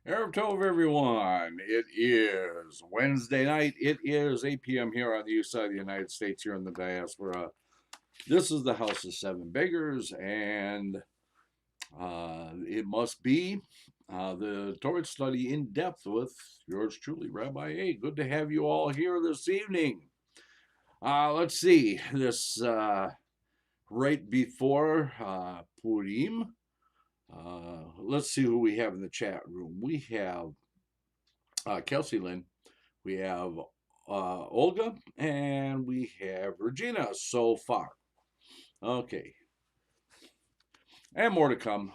Erev Tov, everyone. It is Wednesday night. It is 8 p.m. here on the east side of the United States, here in the diaspora. This is the House of Seven Beggars, and it must be the Torah study in depth with yours truly, Rabbi A. Good to have you all here this evening. Let's see. This right before Purim. Let's see who we have in the chat room. We have Kelsey Lynn, we have Olga, and we have Regina so far. Okay. And more to come,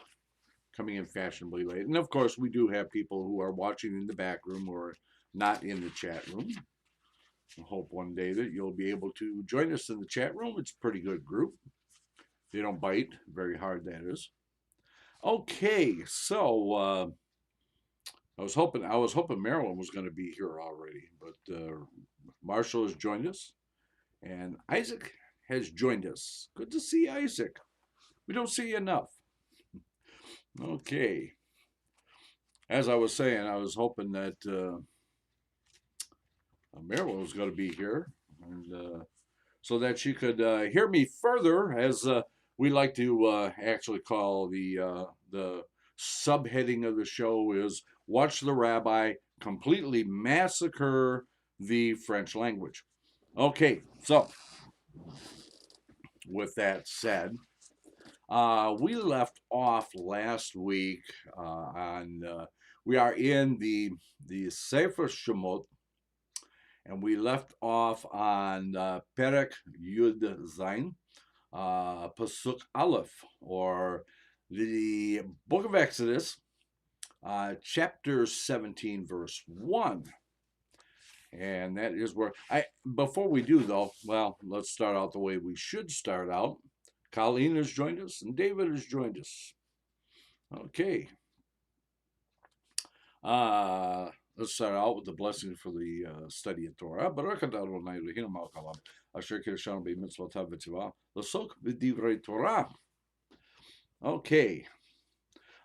coming in fashionably late. And of course, we do have people who are watching in the back room or not in the chat room. I hope one day that you'll be able to join us in the chat room. It's a pretty good group. They don't bite very hard, that is. Okay, so I was hoping Marilyn was going to be here already, but Marshall has joined us, and Isaac has joined us. Good to see Isaac. We don't see you enough. Okay. As I was saying, I was hoping that Marilyn was going to be here, and so that she could hear me further, as we like to actually call the subheading of the show is "Watch the Rabbi Completely Massacre the French Language." Okay, so with that said, we left off last week on we are in the Sefer Shemot, and we left off on Perek Yud Zayin, Pasuk Aleph, or the Book of Exodus, chapter 17, verse 1. And that is where before we do though, well, let's start out the way we should start out. Colleen has joined us and David has joined us. Okay. Let's start out with the blessing for the study of Torah. Baruch atah Adonai Eloheinu melech haolam, asher kiddushanu b'mitzvotav v'tzivav, l'sok v'divrei Torah. Okay.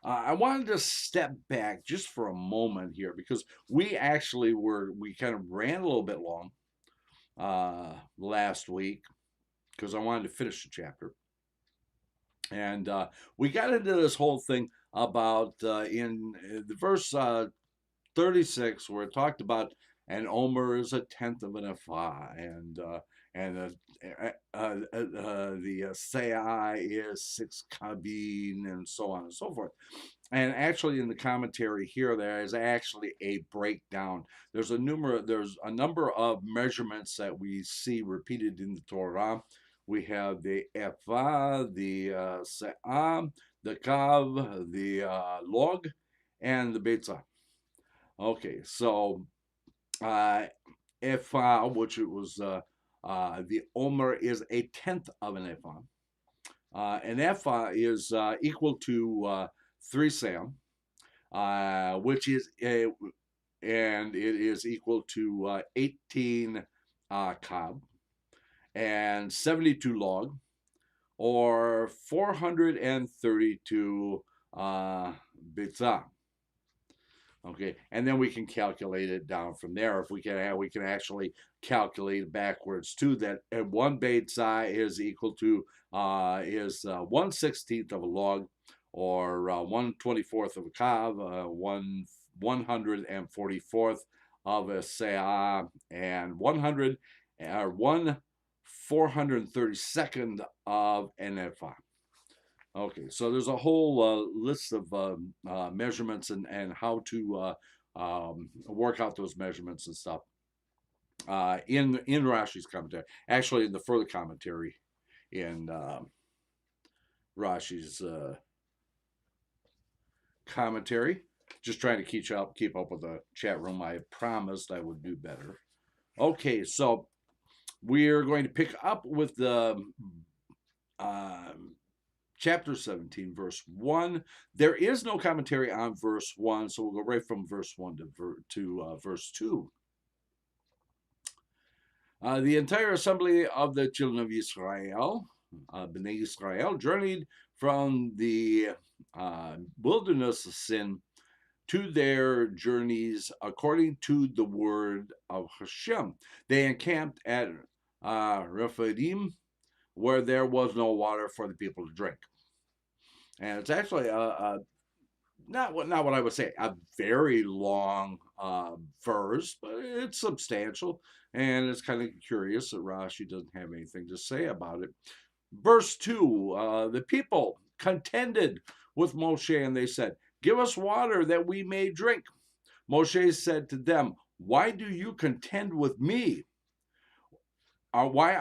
I wanted to step back just for a moment here because we kind of ran a little bit long last week because I wanted to finish the chapter. And we got into this whole thing about in the verse 36 where it talked about an omer is a tenth of an ephah, and the se'ah is 6 kabin, and so on and so forth. And actually, in the commentary here, there is actually a breakdown. There's a number of measurements that we see repeated in the Torah. We have the ephah, the se'ah, the kav, the log, and the betzah. Okay, so ephah, which it was the omer, is a tenth of an ephah. An ephah is equal to 3 sam, which is and it is equal to 18 cob and 72 log, or 432 bitzah. Okay, and then we can calculate it down from there. If we can actually calculate backwards too. That one beitzah is equal to is 1/16 of a log, or 1/24 of a kav, 1/144 of a se'ah, and 432nd of an ephah. Okay, so there's a whole list of measurements and how to work out those measurements and stuff in Rashi's commentary. Actually, in the further commentary in Rashi's commentary. Just trying to keep up with the chat room. I promised I would do better. Okay, so we're going to pick up with the chapter 17, verse 1. There is no commentary on verse 1, so we'll go right from verse 1 to verse 2. The entire assembly of the children of Israel, Bnei Israel, journeyed from the wilderness of Sin to their journeys according to the word of Hashem. They encamped at Rephidim, where there was no water for the people to drink. And it's actually not what I would say a very long verse, but it's substantial, and it's kind of curious that Rashi doesn't have anything to say about it. Verse 2, the people contended with Moshe, and they said, "Give us water that we may drink." Moshe said to them, "Why do you contend with me? Why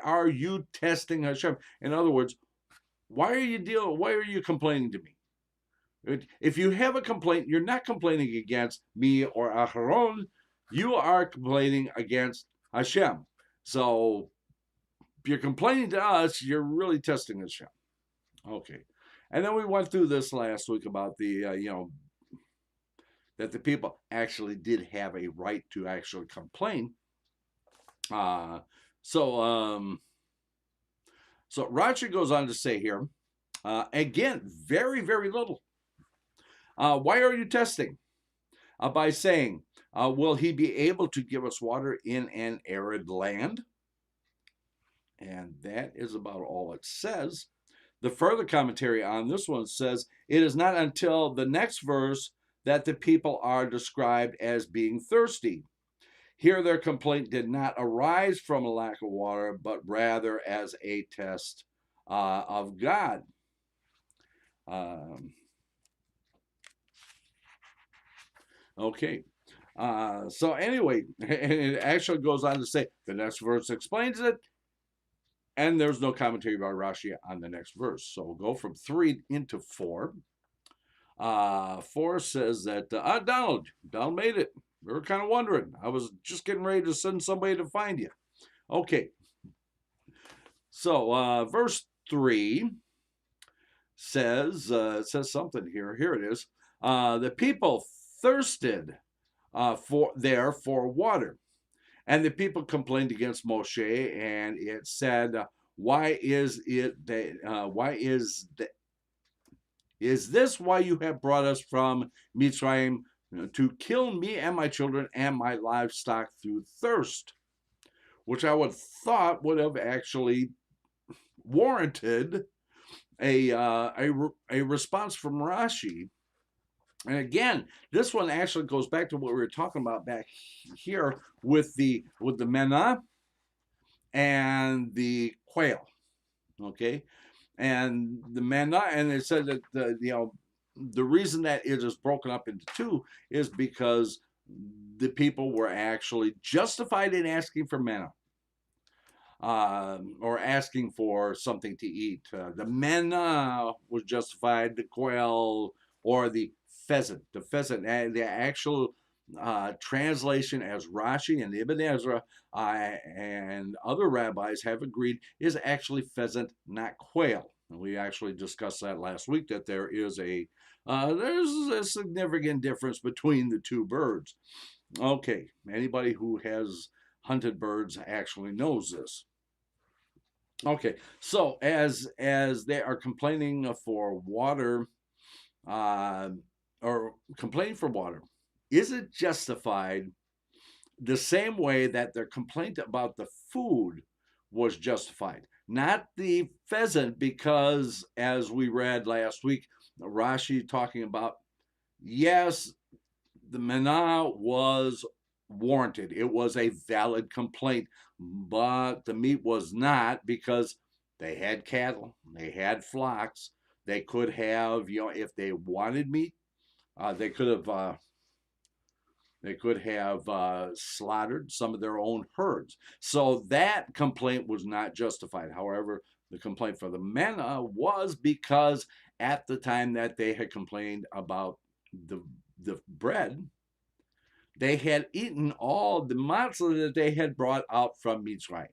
are you testing Hashem?" In other words, why are you complaining to me? If you have a complaint, you're not complaining against me or Aharon. You are complaining against Hashem. So if you're complaining to us, you're really testing Hashem. Okay. And then we went through this last week about the, that the people actually did have a right to actually complain. So Rashi goes on to say here, again, very, very little. Why are you testing? By saying, will he be able to give us water in an arid land? And that is about all it says. The further commentary on this one says, it is not until the next verse that the people are described as being thirsty. Here their complaint did not arise from a lack of water, but rather as a test of God. Okay. So anyway, it actually goes on to say, the next verse explains it, and there's no commentary by Rashi on the next verse. So we'll go from 3 into 4. 4 says that, Donald made it. We were kind of wondering. I was just getting ready to send somebody to find you. Okay. So verse 3 says something here. Here it is. The people thirsted for water, and the people complained against Moshe, and it said, is this why you have brought us from Mitzrayim, to kill me and my children and my livestock through thirst? Which I would thought would have actually warranted a response from Rashi. And again, this one actually goes back to what we were talking about back here with the manna and the quail. Okay, and the manna, and it said that the reason that it is broken up into 2 is because the people were actually justified in asking for manna. Or asking for something to eat. The manna was justified, the quail or the pheasant. The actual translation, as Rashi and Ibn Ezra and other rabbis have agreed, is actually pheasant, not quail. And we actually discussed that last week, that there's a significant difference between the 2 birds. Okay, anybody who has hunted birds actually knows this. Okay, so as they are complaining for water, or complaining for water, is it justified the same way that their complaint about the food was justified? Not the pheasant, because as we read last week, Rashi talking about, yes, the manna was warranted. It was a valid complaint, but the meat was not, because they had cattle, they had flocks. They could have, if they wanted meat, they could have slaughtered some of their own herds. So that complaint was not justified. However, the complaint for the manna was because at the time that they had complained about the bread, they had eaten all the matzah that they had brought out from Mitzrayim.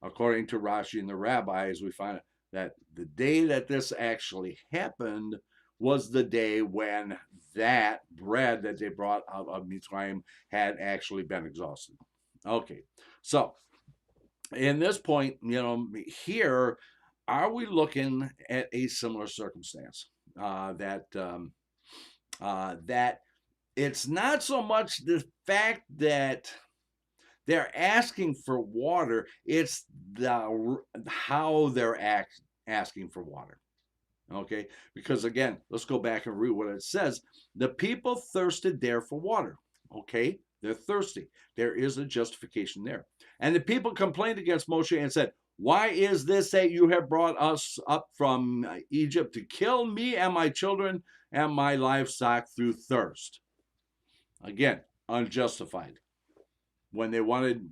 According to Rashi and the rabbis, we find that the day that this actually happened was the day when that bread that they brought out of Mitzrayim had actually been exhausted. Okay, so in this point, here, are we looking at a similar circumstance that that it's not so much the fact that they're asking for water, it's how they're asking for water. Okay, because again, let's go back and read what it says. The people thirsted there for water. Okay, they're thirsty. There is a justification there. And the people complained against Moshe and said, "Why is this that you have brought us up from Egypt to kill me and my children and my livestock through thirst?" Again, unjustified. When they wanted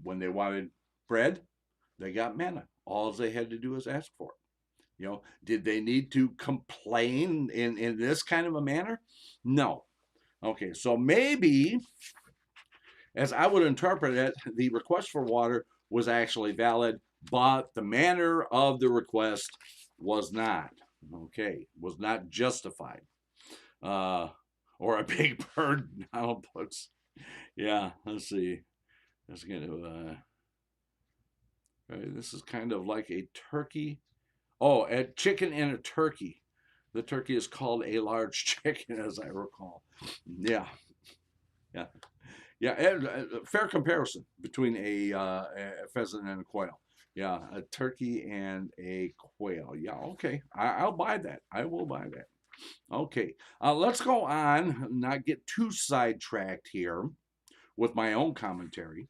bread, they got manna. All they had to do was ask for it. Did they need to complain in this kind of a manner? No. Okay, so maybe, as I would interpret it, the request for water was actually valid, but the manner of the request was not. Okay, was not justified. Or a big bird now puts. Yeah, let's see. Let's get to. This is kind of like a turkey. Oh, a chicken and a turkey. The turkey is called a large chicken, as I recall. Yeah, yeah, yeah. Fair comparison between a pheasant and a quail. Yeah, a turkey and a quail. Yeah, okay. I'll buy that. I will buy that. Okay, let's go on. Not get too sidetracked here with my own commentary.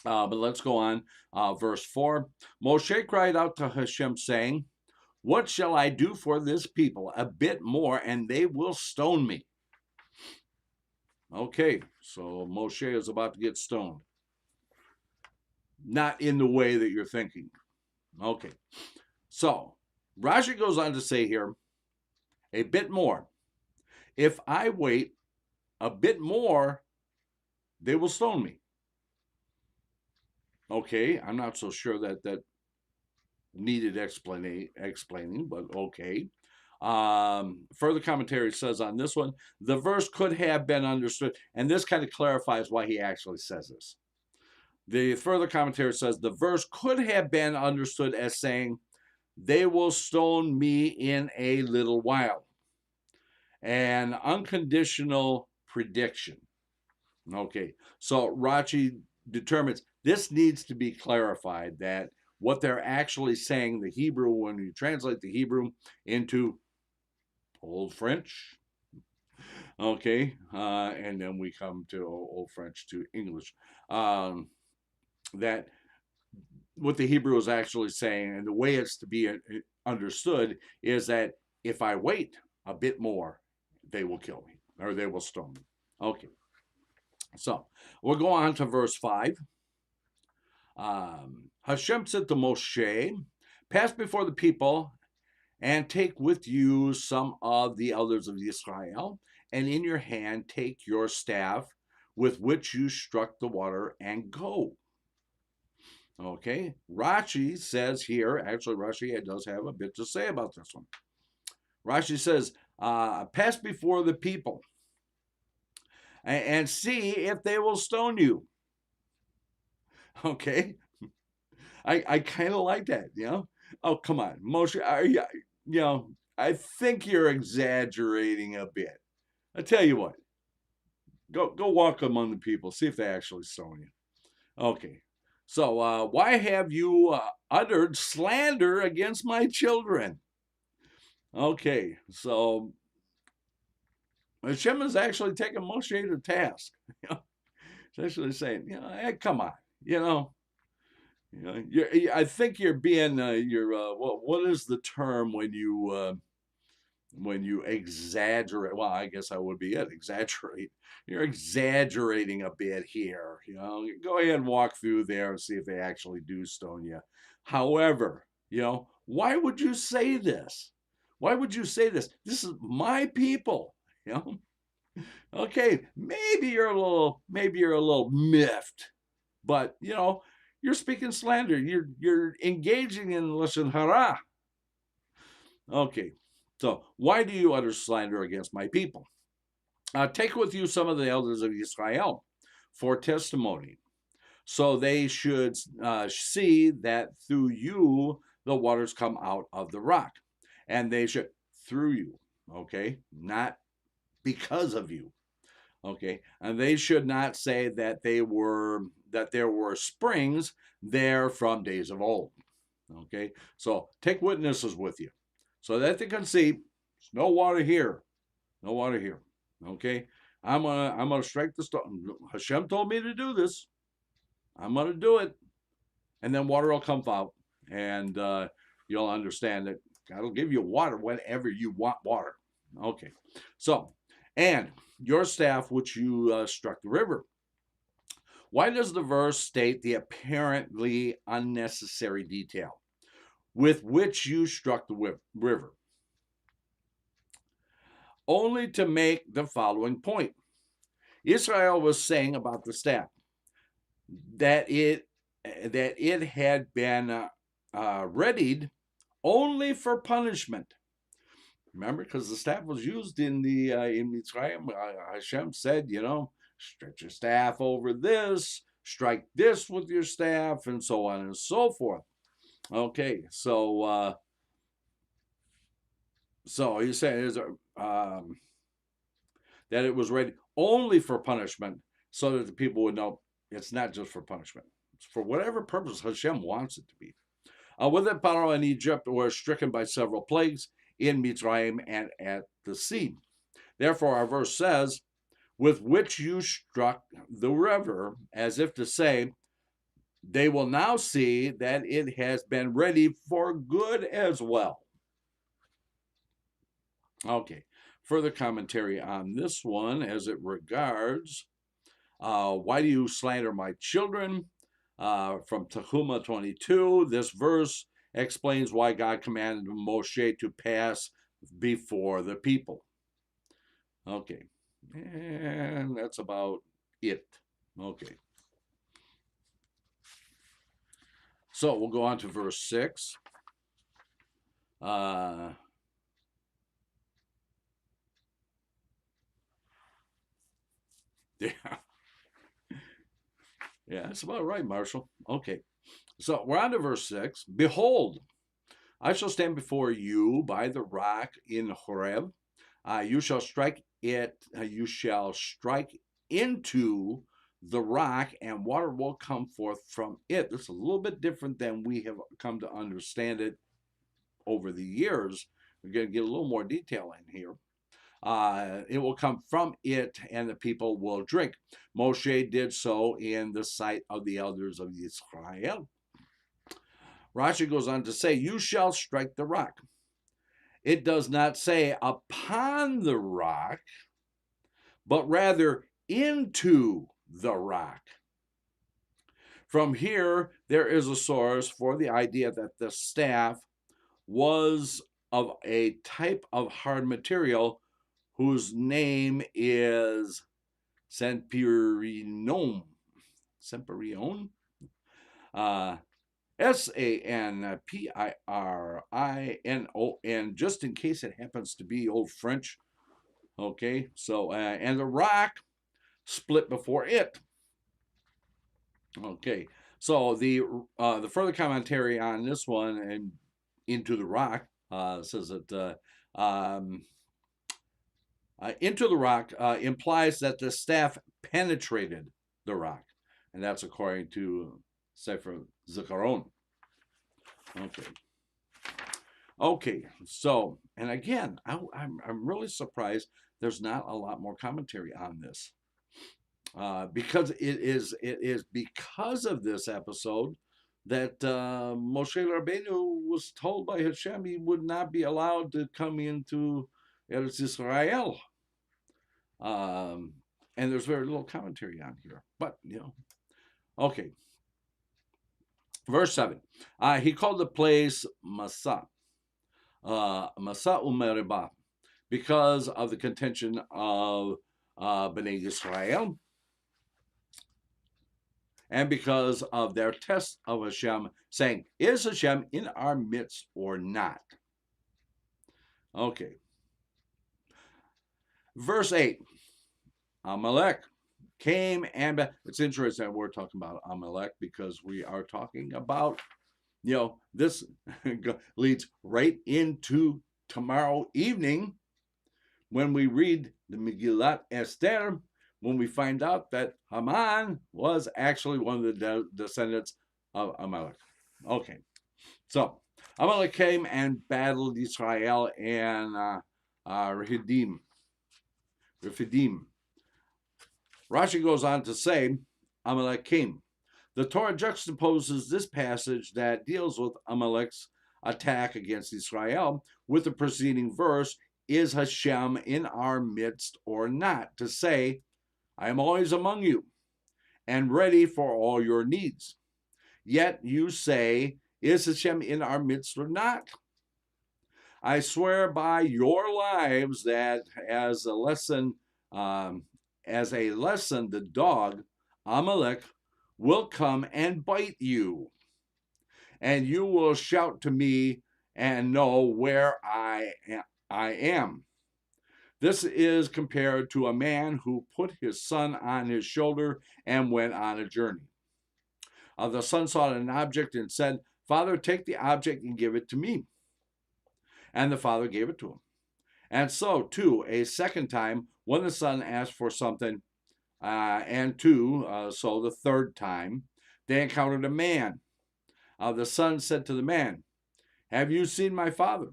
But let's go on. Verse 4. Moshe cried out to Hashem, saying, "What shall I do for this people? A bit more, and they will stone me." Okay, so Moshe is about to get stoned. Not in the way that you're thinking. Okay, so Rashi goes on to say here, a bit more. If I wait a bit more, they will stone me. Okay, I'm not so sure that needed explaining, but okay. Further commentary says on this one, the verse could have been understood, and this kind of clarifies why he actually says this. The further commentary says the verse could have been understood as saying, "They will stone me in a little while." An unconditional prediction. Okay, so Rashi determines this needs to be clarified, that what they're actually saying, the Hebrew, when you translate the Hebrew into Old French, okay, and then we come to Old French to English, that what the Hebrew is actually saying, and the way it's to be understood, is that if I wait a bit more, they will kill me, or they will stone me. Okay, so we'll go on to verse 5. Hashem said to Moshe, "Pass before the people and take with you some of the elders of Israel, and in your hand take your staff with which you struck the water, and go." Okay, Rashi says here, actually Rashi does have a bit to say about this one. Rashi says, pass before the people and see if they will stone you. Okay, I kind of like that, Oh, come on, Moshe, I think you're exaggerating a bit. I tell you what, go walk among the people, see if they actually stone you. Okay, so why have you uttered slander against my children? Okay, so Hashem is actually taking Moshe to task. It's actually saying, hey, come on, I think you're being, what is the term when you exaggerate? Well, I guess that would be it. Exaggerate. You're exaggerating a bit here. Go ahead and walk through there and see if they actually do stone you. However, why would you say this? Why would you say this? This is my people. Okay, maybe you're a little miffed, but you're speaking slander. You're engaging in lashon hara. Okay, so why do you utter slander against my people? Take with you some of the elders of Israel for testimony, so they should see that through you the waters come out of the rock, and they should through you. Okay, not because of you. Okay, and they should not say that there were springs there from days of old. Okay, so take witnesses with you, so that they can see there's no water here, no water here. Okay, I'm gonna strike the stone. Hashem told me to do this. I'm gonna do it, and then water will come out, and you'll understand that God will give you water whenever you want water. Okay, so and your staff which you struck the river. Why does the verse state the apparently unnecessary detail with which you struck the river? Only to make the following point. Israel was saying about the staff that it had been readied only for punishment. Remember, because the staff was used in Mitzrayim. Hashem said, stretch your staff over this, strike this with your staff, and so on and so forth. Okay, so he's saying that it was ready only for punishment, so that the people would know it's not just for punishment. It's for whatever purpose Hashem wants it to be. With it, Pharaoh and Egypt were stricken by several plagues in Mitzrayim and at the sea. Therefore, our verse says, with which you struck the river, as if to say, they will now see that it has been ready for good as well. Okay, further commentary on this one as it regards, why do you slander my children? From Tehumah 22, this verse explains why God commanded Moshe to pass before the people. Okay, and that's about it. Okay. So we'll go on to verse 6. Yeah. Yeah, that's about right, Marshall. Okay. So we're on to verse 6. Behold, I shall stand before you by the rock in Horeb. You shall strike it, you shall strike into the rock, and water will come forth from it. This is a little bit different than we have come to understand it over the years. We're going to get a little more detail in here. It will come from it, and the people will drink. Moshe did so in the sight of the elders of Israel. Rashi goes on to say, you shall strike the rock. It does not say upon the rock, but rather into the rock. From here, there is a source for the idea that the staff was of a type of hard material whose name is Sanpirion. Sanpirion, just in case it happens to be Old French. Okay, so, and the rock split before it. Okay, so the further commentary on this one and into the rock says that into the rock implies that the staff penetrated the rock, and that's according to Sefer Zikaron. Okay. So, and again, I'm really surprised there's not a lot more commentary on this, because it is because of this episode that Moshe Rabbeinu was told by Hashem he would not be allowed to come into Eretz Israel. And there's very little commentary on here, but okay. Verse 7. He called the place Masa Umeribah, because of the contention of Bnei Israel, and because of their test of Hashem, saying, is Hashem in our midst or not? Okay. Verse 8. Amalek came, and it's interesting that we're talking about Amalek because we are talking about, this leads right into tomorrow evening when we read the Megillat Esther, when we find out that Haman was actually one of the descendants of Amalek. Okay, so Amalek came and battled Israel and Rephidim. Rashi goes on to say, Amalek came. The Torah juxtaposes this passage that deals with Amalek's attack against Israel with the preceding verse, is Hashem in our midst or not? To say, I am always among you and ready for all your needs. Yet you say, is Hashem in our midst or not? I swear by your lives that as a lesson, the dog, Amalek, will come and bite you, and you will shout to me and know where I am. This is compared to a man who put his son on his shoulder and went on a journey. The son saw an object and said, Father, take the object and give it to me. And the father gave it to him. And so, too, a second time, when the son asked for something, so the third time, they encountered a man. The son said to the man, have you seen my father?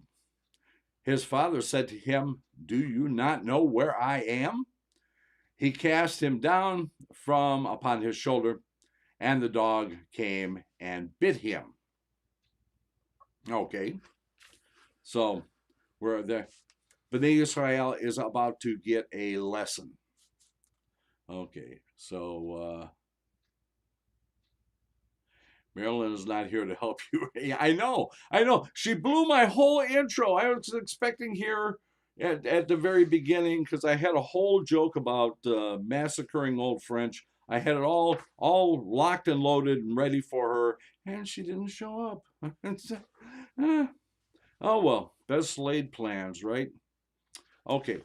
His father said to him, do you not know where I am? He cast him down from upon his shoulder, and the dog came and bit him. Okay, so we're there. Bnei Israel is about to get a lesson. Okay, so Marilyn is not here to help you. I know. She blew my whole intro. I was expecting here at the very beginning, because I had a whole joke about massacring old French. I had it all locked and loaded and ready for her, and she didn't show up. Oh well, best laid plans, right? Okay.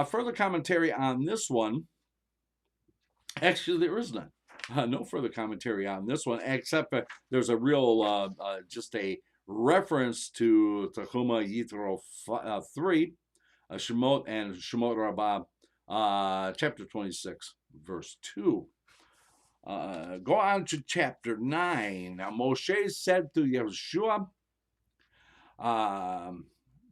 Further commentary on this one. Actually, there is none. No further commentary on this one, except there's a real, just a reference to Tehuma Yitro 3, Shemot and Shemot Rabbah, chapter 26, verse 2. Go on to chapter 9. Now, Moshe said to Yehoshua,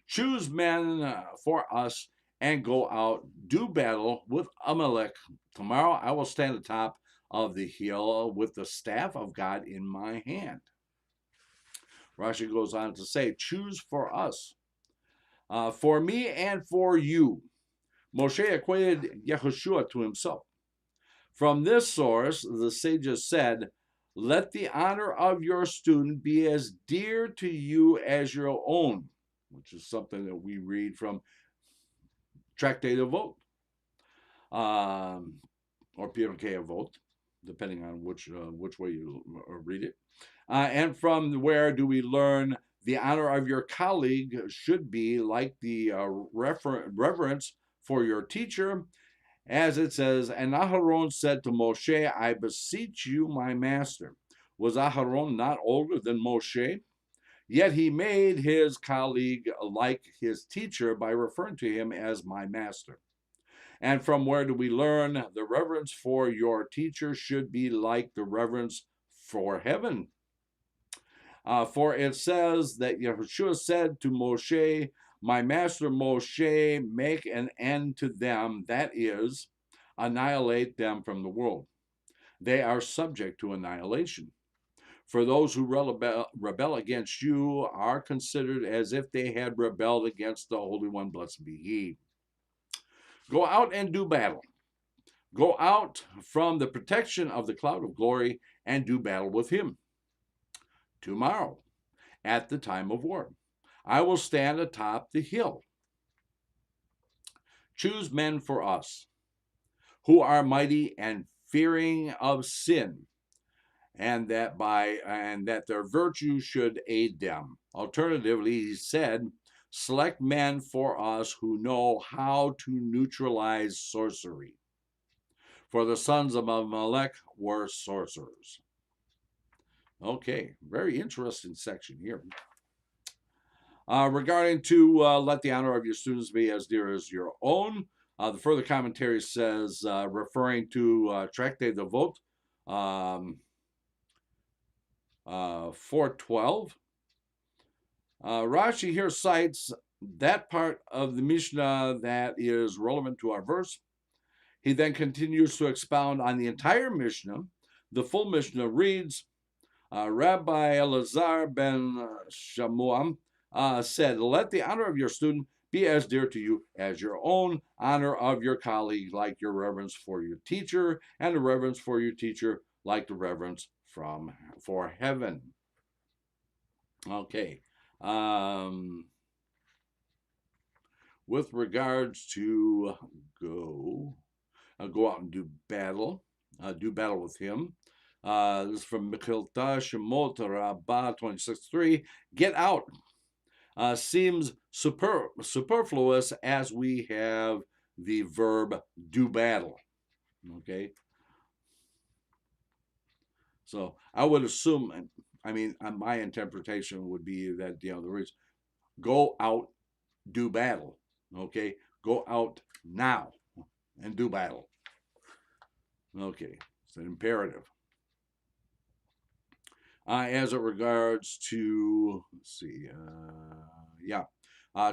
choose men for us and go out, do battle with Amalek. Tomorrow I will stand atop of the hill with the staff of God in my hand. Rashi goes on to say, choose for us, for me and for you. Moshe equated Yehoshua to himself. From this source, the sages said, let the honor of your student be as dear to you as your own, which is something that we read from Tractate Avot, or Pirkei Avot, depending on which way you read it. And from where do we learn the honor of your colleague should be like the reverence for your teacher, as it says, and Aharon said to Moshe, I beseech you, my master. Was Aharon not older than Moshe? Yet he made his colleague like his teacher by referring to him as my master. And from where do we learn the reverence for your teacher should be like the reverence for heaven? For it says that Yehoshua said to Moshe, my master Moshe, make an end to them, that is, annihilate them from the world. They are subject to annihilation. For those who rebel against you are considered as if they had rebelled against the Holy One, blessed be He. Go out and do battle. Go out from the protection of the cloud of glory and do battle with Him. Tomorrow, at the time of war, I will stand atop the hill. Choose men for us, who are mighty and fearing of sin, and that their virtue should aid them. Alternatively, he said, select men for us who know how to neutralize sorcery. For the sons of Amalek were sorcerers. Okay, very interesting section here. Regarding to let the honor of your students be as dear as your own, the further commentary says, referring to Tractate de Vote 412, Rashi here cites that part of the Mishnah that is relevant to our verse. He then continues to expound on the entire Mishnah. The full Mishnah reads, Rabbi Elazar ben Shamuam said, let the honor of your student be as dear to you as your own honor of your colleague, like your reverence for your teacher, and the reverence for your teacher like the reverence for heaven. Okay. With regards to go out and do battle with him. This is from Mechilta Shemot Rabbah 26:3. Get out seems superfluous as we have the verb do battle. Okay. So I would assume, my interpretation would be that, the words go out, do battle. Okay. Go out now and do battle. Okay. It's an imperative. As it regards to, let's see,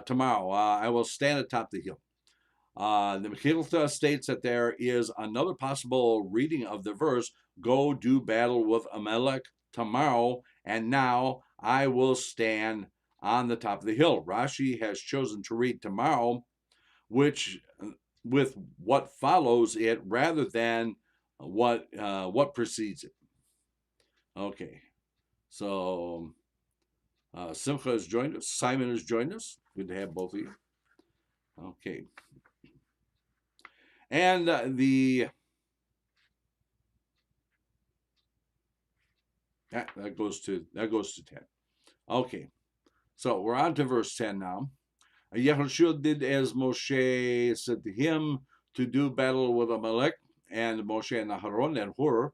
tomorrow I will stand atop the hill. The Mechilta states that there is another possible reading of the verse, go do battle with Amalek tomorrow, and now I will stand on the top of the hill. Rashi has chosen to read tomorrow, which with what follows it rather than what precedes it. Okay. So Simcha has joined us. Simon has joined us. Good to have both of you. Okay. And that goes to 10. Okay. So we're on to verse 10 now. Yehoshua did as Moshe said to him to do battle with Amalek, and Moshe and Aharon and Hur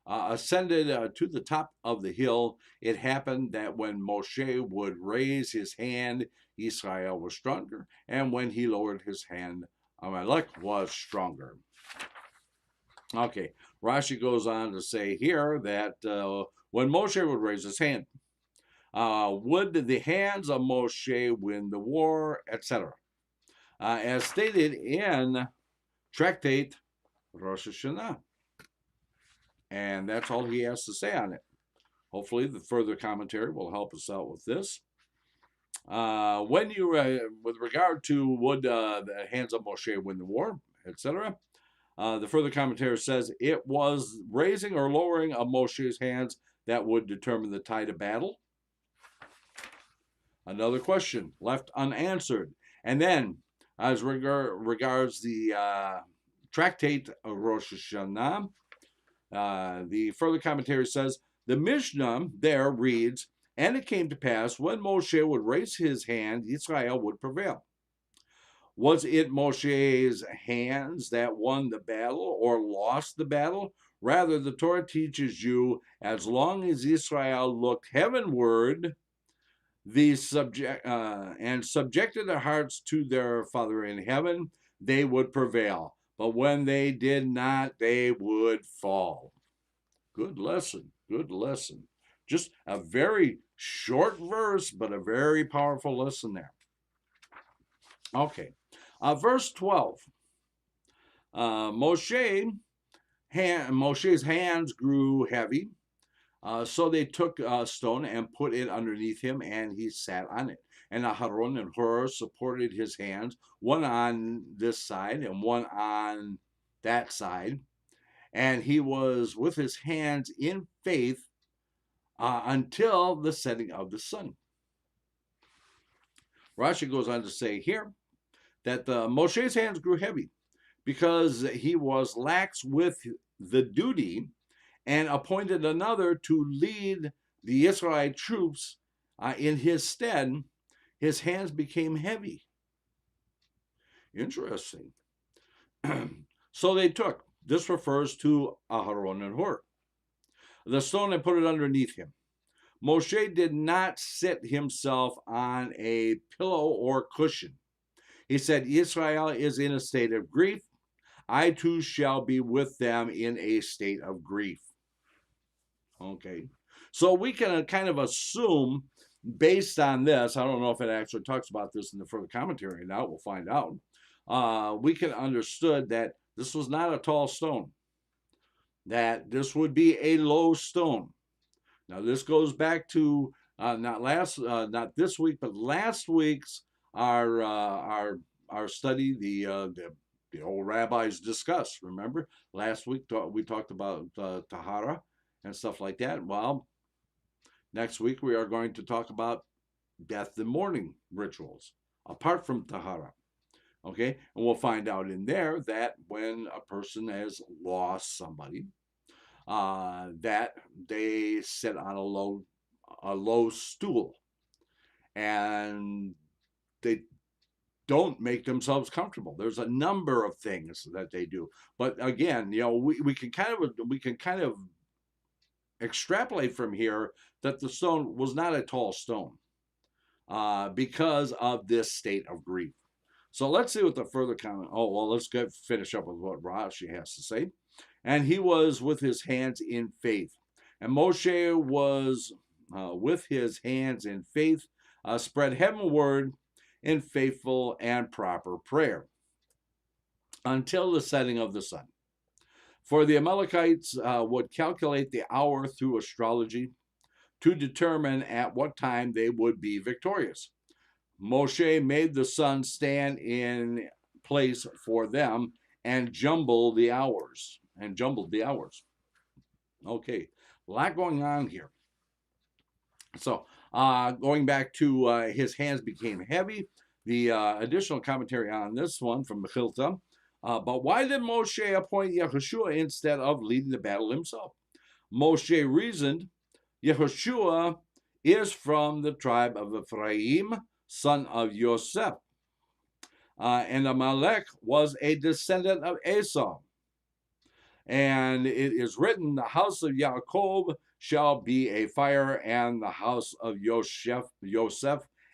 ascended to the top of the hill. It happened that when Moshe would raise his hand, Israel was stronger, and when he lowered his hand, Amalek was stronger. Okay, Rashi goes on to say here that when Moshe would raise his hand, would the hands of Moshe win the war, etc. As stated in Tractate Rosh Hashanah. And that's all he has to say on it. Hopefully the further commentary will help us out with this. When you, with regard to would the hands of Moshe win the war, etc., the further commentary says it was raising or lowering of Moshe's hands that would determine the tide of battle. Another question left unanswered. And then, as regards the Tractate of Rosh Hashanah, the further commentary says, the Mishnah there reads, and it came to pass, when Moshe would raise his hand, Israel would prevail. Was it Moshe's hands that won the battle or lost the battle? Rather, the Torah teaches you, as long as Israel looked heavenward, and subjected their hearts to their Father in heaven, they would prevail. But when they did not, they would fall. Good lesson. Good lesson. Just a very short verse, but a very powerful lesson there. Okay. Verse 12. Moshe's hands grew heavy. So they took a stone and put it underneath him, and he sat on it. And Aharon and Hur supported his hands, one on this side and one on that side. And he was with his hands in faith until the setting of the sun. Rashi goes on to say here that Moshe's hands grew heavy because he was lax with the duty and appointed another to lead the Israelite troops in his stead. His hands became heavy. Interesting. So they took, this refers to Aharon and Hur, the stone and put it underneath him. Moshe did not sit himself on a pillow or cushion. He said, Israel is in a state of grief. I too shall be with them in a state of grief. Okay. So we can kind of assume, based on this, I don't know if it actually talks about this in the further commentary now, we'll find out. We can understood that this was not a tall stone, that this would be a low stone. Now this goes back to not this week, but last week's our study. The old rabbis discussed. Remember, last week we talked about tahara and stuff like that. Well, next week we are going to talk about death and mourning rituals apart from tahara. Okay, and we'll find out in there that when a person has lost somebody, that they sit on a low stool, and they don't make themselves comfortable. There's a number of things that they do, but again, we can kind of extrapolate from here that the stone was not a tall stone because of this state of grief. So let's see what the further comment. Oh, well, let's finish up with what Rashi has to say. And he was with his hands in faith. And Moshe was with his hands in faith, spread heavenward in faithful and proper prayer until the setting of the sun. For the Amalekites would calculate the hour through astrology to determine at what time they would be victorious. Moshe made the sun stand in place for them and jumbled the hours. Okay, a lot going on here. So going back to his hands became heavy. The additional commentary on this one from Mechilta. But why did Moshe appoint Yehoshua instead of leading the battle himself? Moshe reasoned, Yehoshua is from the tribe of Ephraim, son of Yosef. And Amalek was a descendant of Esau. And it is written, the house of Yaakov shall be a fire, and the house of Yosef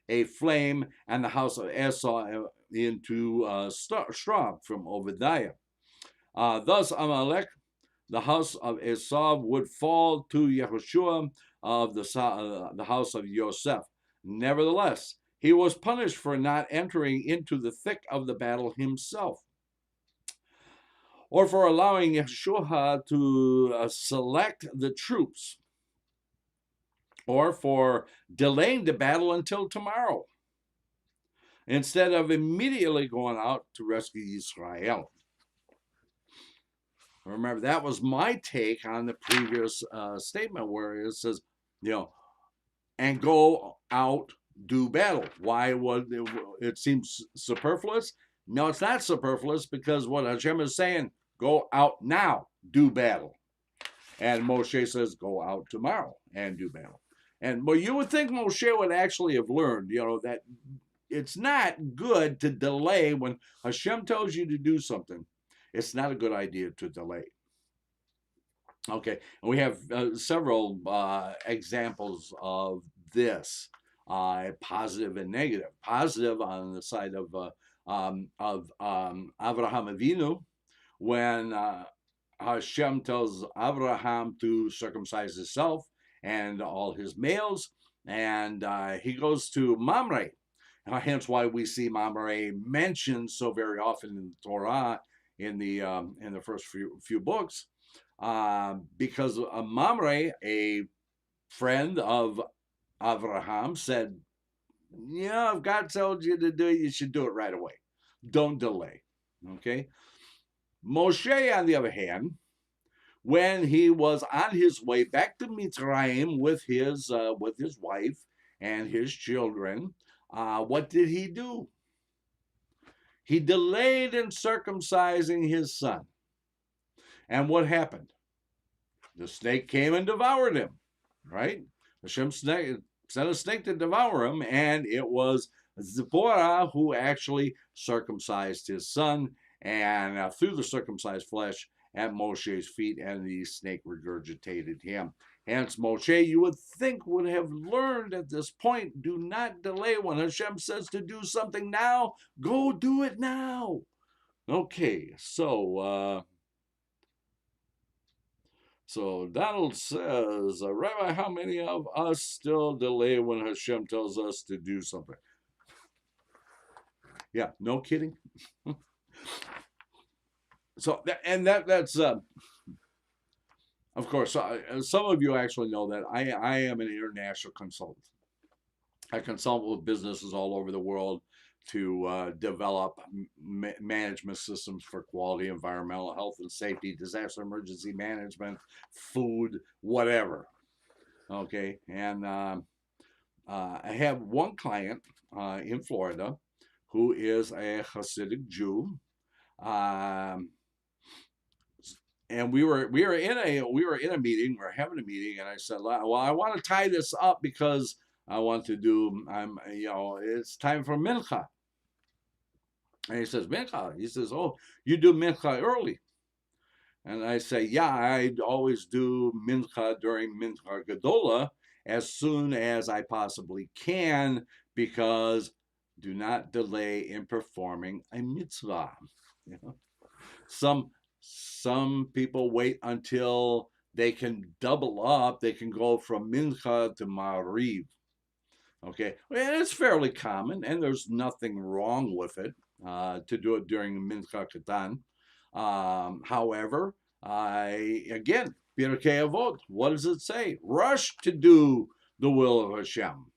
a flame, and the house of Esau into straw, from Obadiah. Thus Amalek, the house of Esau, would fall to Yehoshua of the house of Yosef. Nevertheless, he was punished for not entering into the thick of the battle himself, or for allowing Yehoshua to select the troops, or for delaying the battle until tomorrow, instead of immediately going out to rescue Israel. Remember, that was my take on the previous statement where it says, and go out, do battle. Why would it seems superfluous? No, it's not superfluous, because what Hashem is saying, go out now, do battle. And Moshe says, go out tomorrow and do battle. And well, you would think Moshe would actually have learned, that it's not good to delay when Hashem tells you to do something. It's not a good idea to delay. Okay, and we have several examples of this, positive and negative. Positive on the side of Avraham Avinu, when Hashem tells Abraham to circumcise himself and all his males, and he goes to Mamre. Hence why we see Mamre mentioned so very often in the Torah in the first few books, because Mamre, a friend of Abraham, said, if God tells you to do it, you should do it right away. Don't delay. Okay. Moshe, on the other hand, when he was on his way back to Mitzrayim with his wife and his children, what did he do? He delayed in circumcising his son. And what happened? The snake came and devoured him, right? Hashem sent a snake to devour him, and it was Zipporah who actually circumcised his son, and threw the circumcised flesh at Moshe's feet, and the snake regurgitated him. Hence, Moshe, you would think, would have learned at this point, do not delay. When Hashem says to do something now, go do it now. Okay, so Donald says, Rabbi, how many of us still delay when Hashem tells us to do something? Yeah, no kidding. So, that's of course, some of you actually know that I am an international consultant. I consult with businesses all over the world to develop management systems for quality, environmental, health and safety, disaster emergency management, food, whatever. Okay, and I have one client in Florida who is a Hasidic Jew. And we were in a meeting, we were having a meeting, and I said, well, I want to tie this up because I want to do, it's time for mincha. And he says, mincha? He says, oh, you do mincha early. And I say, yeah, I always do mincha during mincha gadola as soon as I possibly can, because do not delay in performing a mitzvah. You know? Some people wait until they can double up. They can go from mincha to mariv. Okay, and it's fairly common, and there's nothing wrong with it to do it during mincha katan. However, again, Pirkei Avot, what does it say? Rush to do the will of Hashem.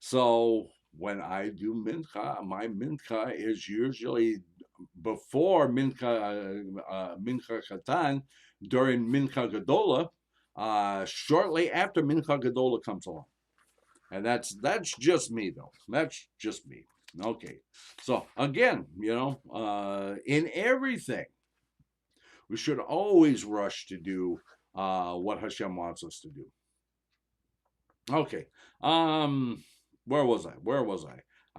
So when I do mincha, my mincha is usually before mincha katan, during mincha gadola, shortly after mincha gadola comes along. And that's just me, though. That's just me. Okay. So again, in everything, we should always rush to do what Hashem wants us to do. Okay. Where was I?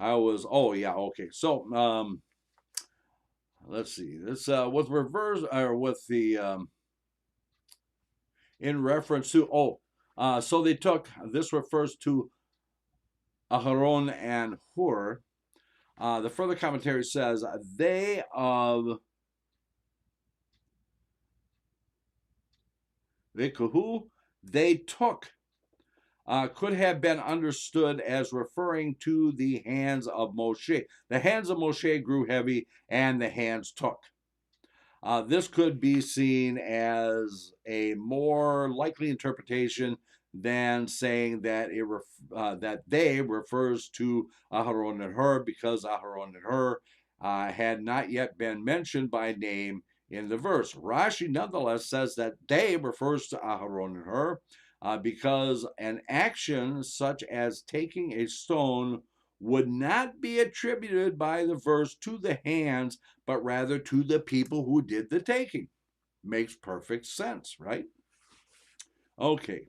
Okay. So let's see. This with reverse or with the in reference to so they took, this refers to Aharon and Hur. The further commentary says they took could have been understood as referring to the hands of Moshe. The hands of Moshe grew heavy, and the hands took. This could be seen as a more likely interpretation than saying that that they refers to Aharon and Hur, because Aharon and Hur had not yet been mentioned by name in the verse. Rashi nonetheless says that they refers to Aharon and Hur because an action such as taking a stone would not be attributed by the verse to the hands, but rather to the people who did the taking. Makes perfect sense, right? Okay.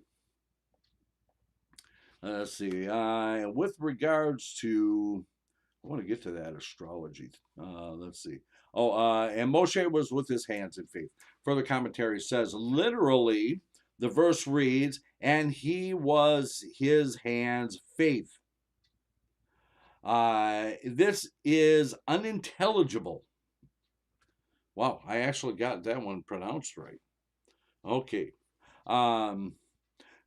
Let's see. With regards to, I want to get to that astrology. Let's see. And Moshe was with his hands in faith. Further commentary says, literally, the verse reads, and he was his hands faith. This is unintelligible. Wow, I actually got that one pronounced right. Okay.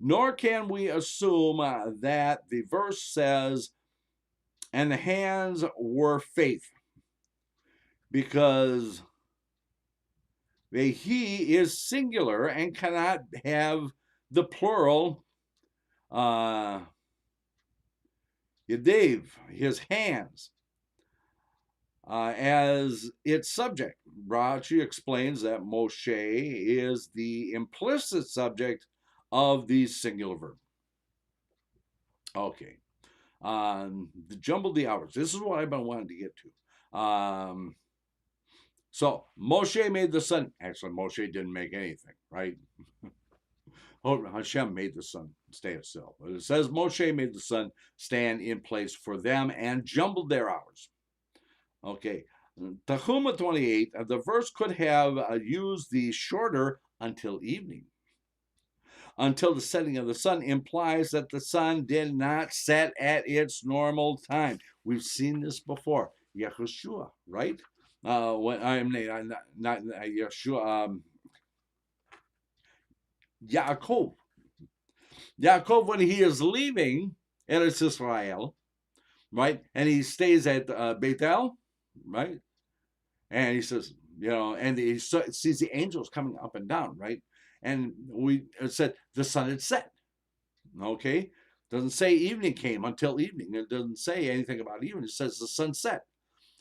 Nor can we assume that the verse says, and the hands were faith, because he is singular and cannot have the plural Yedev, his hands, as its subject. Rashi explains that Moshe is the implicit subject of the singular verb. Okay. The jumbled the hours. This is what I've been wanting to get to. So Moshe made the sun. Actually, Moshe didn't make anything, right? Hashem made the sun stand still. But it says Moshe made the sun stand in place for them and jumbled their hours. Okay. Tehumah 28, the verse could have used the shorter until evening. until the setting of the sun implies that the sun did not set at its normal time. We've seen this before. Yahushua, right? When I'm not Yeshua, Yaakov. Yaakov, when he is leaving Eretz Israel, right, and he stays at Bethel, right, and he says, and he sees the angels coming up and down, right, and it said the sun had set. Okay, doesn't say evening came until evening. It doesn't say anything about evening. It says the sun set,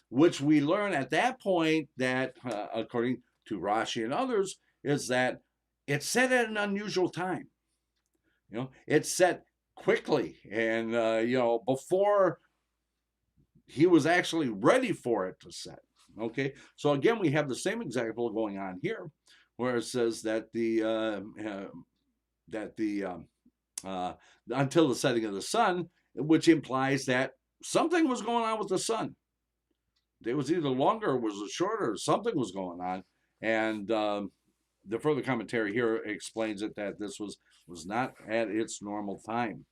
which we learn at that point that, according to Rashi and others, is that it set at an unusual time. It set quickly, and before he was actually ready for it to set. Okay, so again, we have the same example going on here, where it says that until the setting of the sun, which implies that something was going on with the sun. It was either longer, or was shorter, or something was going on, and the further commentary here explains it that this was not at its normal time.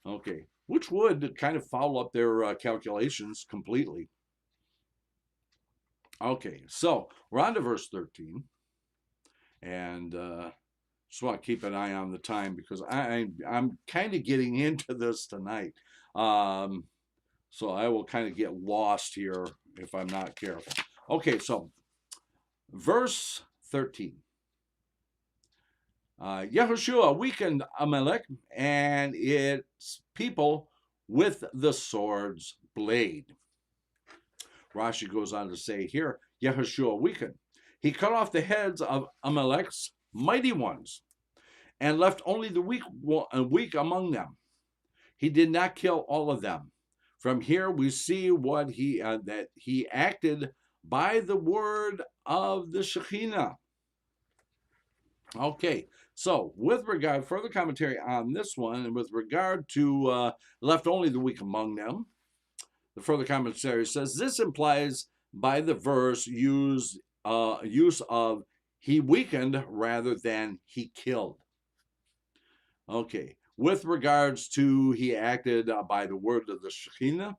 Okay, which would kind of follow up their calculations completely. Okay, so we're on to verse 13, and just want to keep an eye on the time because I'm kind of getting into this tonight. So I will kind of get lost here if I'm not careful. Okay, so verse 13. Yahushua weakened Amalek and its people with the sword's blade. Rashi goes on to say here, Yahushua weakened. He cut off the heads of Amalek's mighty ones and left only the weak among them. He did not kill all of them. From here we see what that he acted by the word of the Shekhinah. Okay, so with regard, further commentary on this one, and with regard to left only the weak among them, the further commentary says this implies by the verse use of he weakened rather than he killed. Okay, with regards to he acted by the word of the Shekhinah,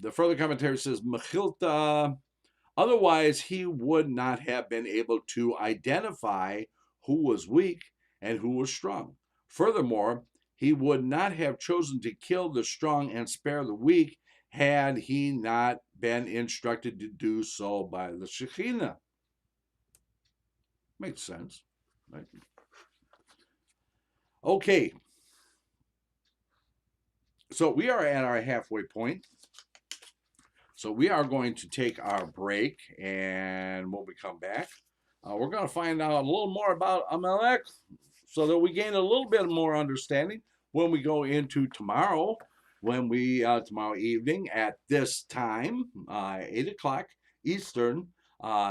the further commentary says Mechilta. Otherwise, he would not have been able to identify who was weak and who was strong. Furthermore, he would not have chosen to kill the strong and spare the weak had he not been instructed to do so by the Shekhinah. Makes sense, right? Okay. So we are at our halfway point. So we are going to take our break, and when we come back, we're going to find out a little more about Amalek so that we gain a little bit more understanding when we go into tomorrow, tomorrow evening at this time, 8 o'clock Eastern.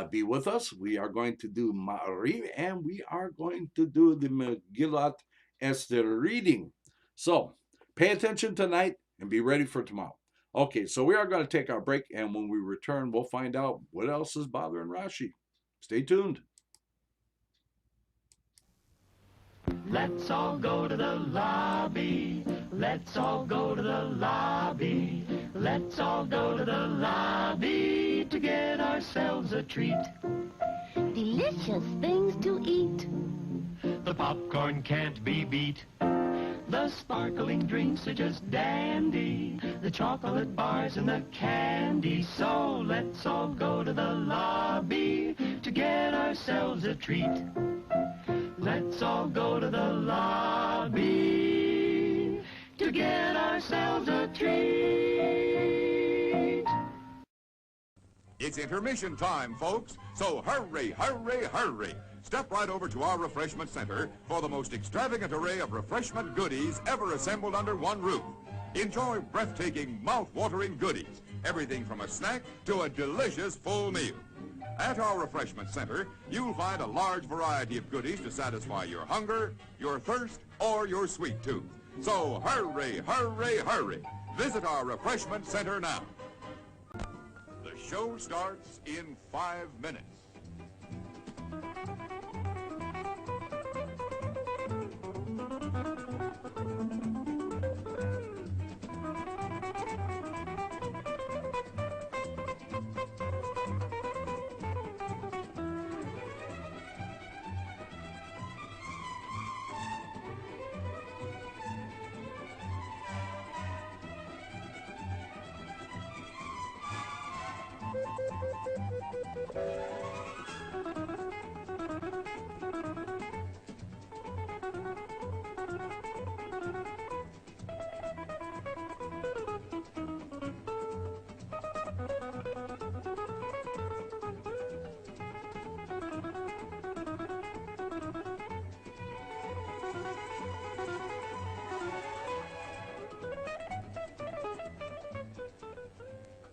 Be with us. We are going to do Ma'ariv, and we are going to do the Megillat Esther reading. So pay attention tonight and be ready for tomorrow. Okay, so we are going to take our break, and when we return, we'll find out what else is bothering Rashi. Stay tuned. Let's all go to the lobby. Let's all go to the lobby. Let's all go to the lobby to get ourselves a treat. Delicious things to eat. The popcorn can't be beat. The sparkling drinks are just dandy. The chocolate bars and the candy. So let's all go to the lobby to get ourselves a treat. Let's all go to the lobby to get ourselves a treat. It's intermission time, folks, so hurry, hurry, hurry. Step right over to our refreshment center for the most extravagant array of refreshment goodies ever assembled under one roof. Enjoy breathtaking, mouth-watering goodies, everything from a snack to a delicious full meal. At our refreshment center, you'll find a large variety of goodies to satisfy your hunger, your thirst, or your sweet tooth. So hurry, hurry, hurry. Visit our refreshment center now. The show starts in 5 minutes.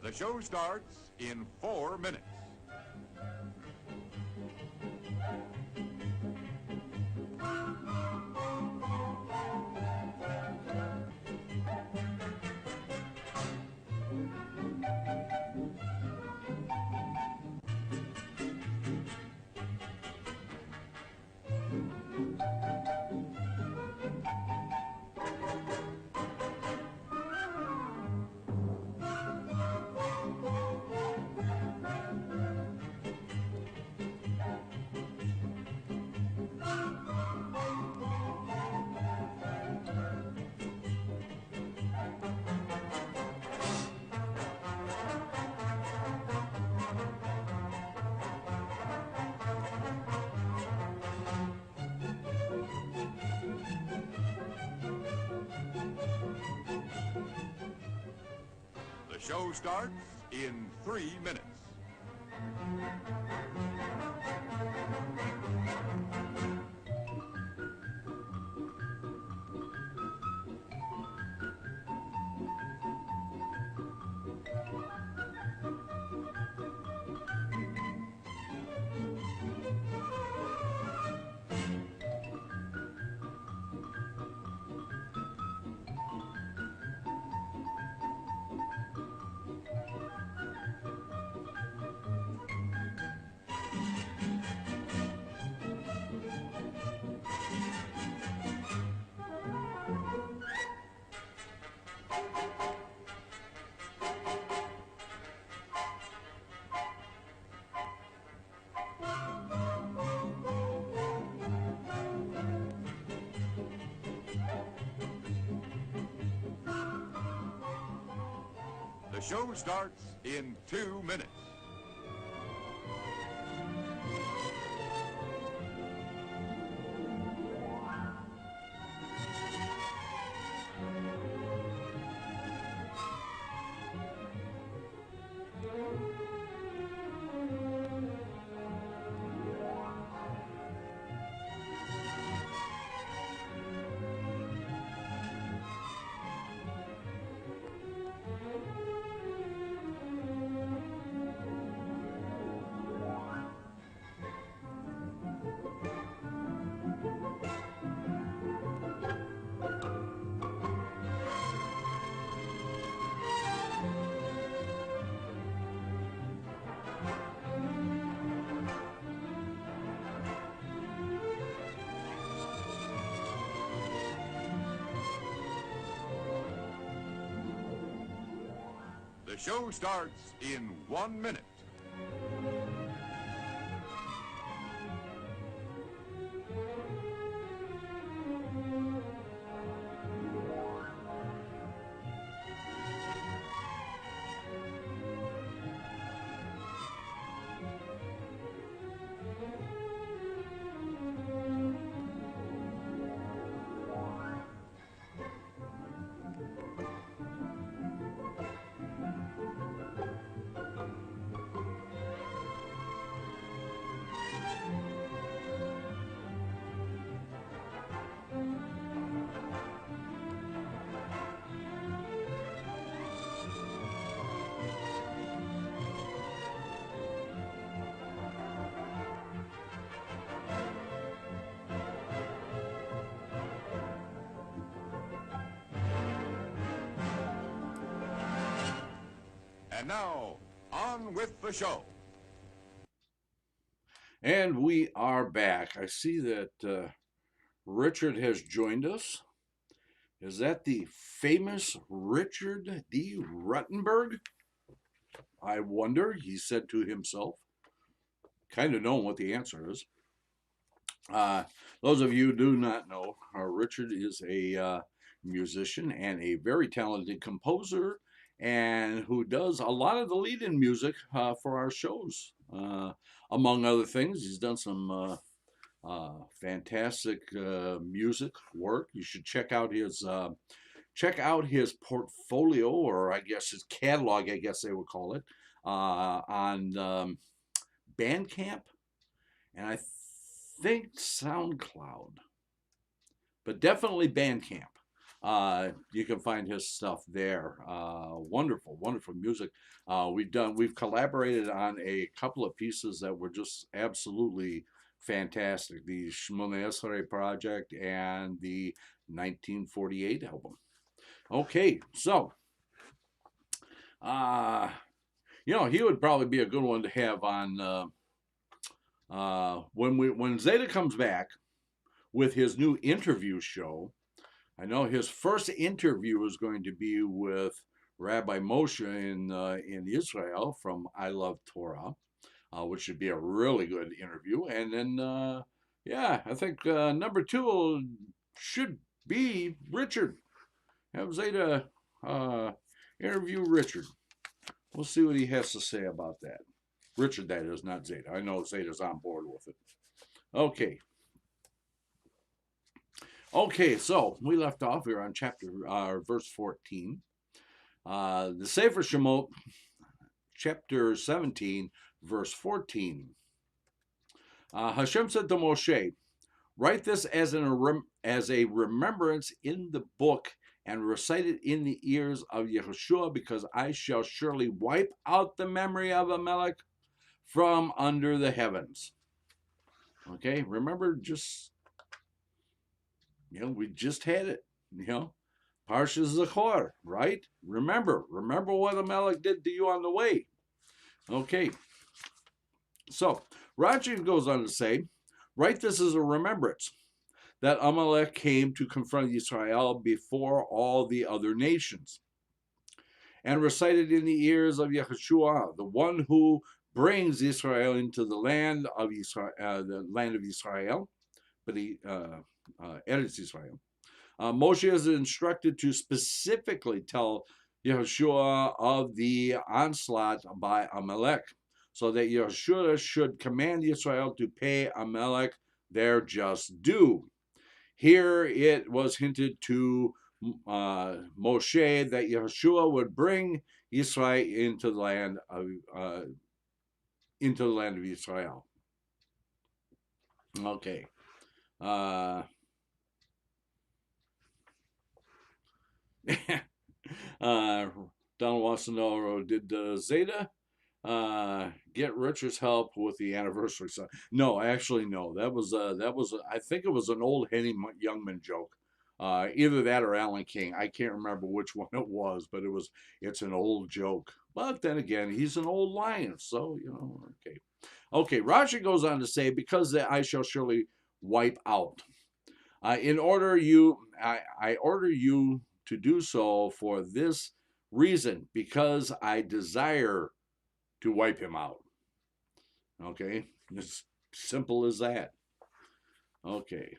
The show starts in 4 minutes. The show starts in 3 minutes. The show starts in 2 minutes. The show starts in 1 minute. And now, on with the show. And we are back. I see that Richard has joined us. Is that the famous Richard D. Ruttenberg? I wonder, he said to himself, kind of knowing what the answer is. Those of you who do not know, Richard is a musician and a very talented composer, and who does a lot of the lead-in music for our shows Among other things, he's done some fantastic music work. You should check out his portfolio, or I guess his catalog, I guess they would call it, on Bandcamp, and I think SoundCloud, but definitely Bandcamp. You can find his stuff there. Wonderful, wonderful music. We've collaborated on a couple of pieces that were just absolutely fantastic. The Shmoneh Esrei project and the 1948 album. Okay, so he would probably be a good one to have on when Zeta comes back with his new interview show. I know his first interview is going to be with Rabbi Moshe in Israel from I Love Torah, which should be a really good interview. And then, I think number two should be Richard. Have Zeta interview Richard. We'll see what he has to say about that. Richard, that is, not Zeta. I know Zeta's on board with it. Okay. Okay, so we left off here on verse 14. The Sefer Shemot, chapter 17, verse 14. Hashem said to Moshe, write this as a remembrance in the book and recite it in the ears of Yehoshua, because I shall surely wipe out the memory of Amalek from under the heavens. Okay, remember, we just had it, Parshas Zachor, right? Remember what Amalek did to you on the way. Okay, so Rashi goes on to say, write this as a remembrance that Amalek came to confront Israel before all the other nations, and recite it in the ears of Yehoshua, the one who brings Israel into the land of Israel, but Eretz Israel. Moshe is instructed to specifically tell Yehoshua of the onslaught by Amalek, so that Yehoshua should command Israel to pay Amalek their just due. Here it was hinted to Moshe that Yehoshua would bring Israel into the land of Israel. Okay. Donald wants to know, did Zeta get Richard's help with the anniversary song? No, actually, no. That was I think it was an old Henny Youngman joke. Either that or Alan King. I can't remember which one it was, but it's an old joke. But then again, he's an old lion, so okay. Okay, Rashi goes on to say, because I shall surely wipe out. I order you to do so for this reason, because I desire to wipe him out. Okay, as simple as that. Okay.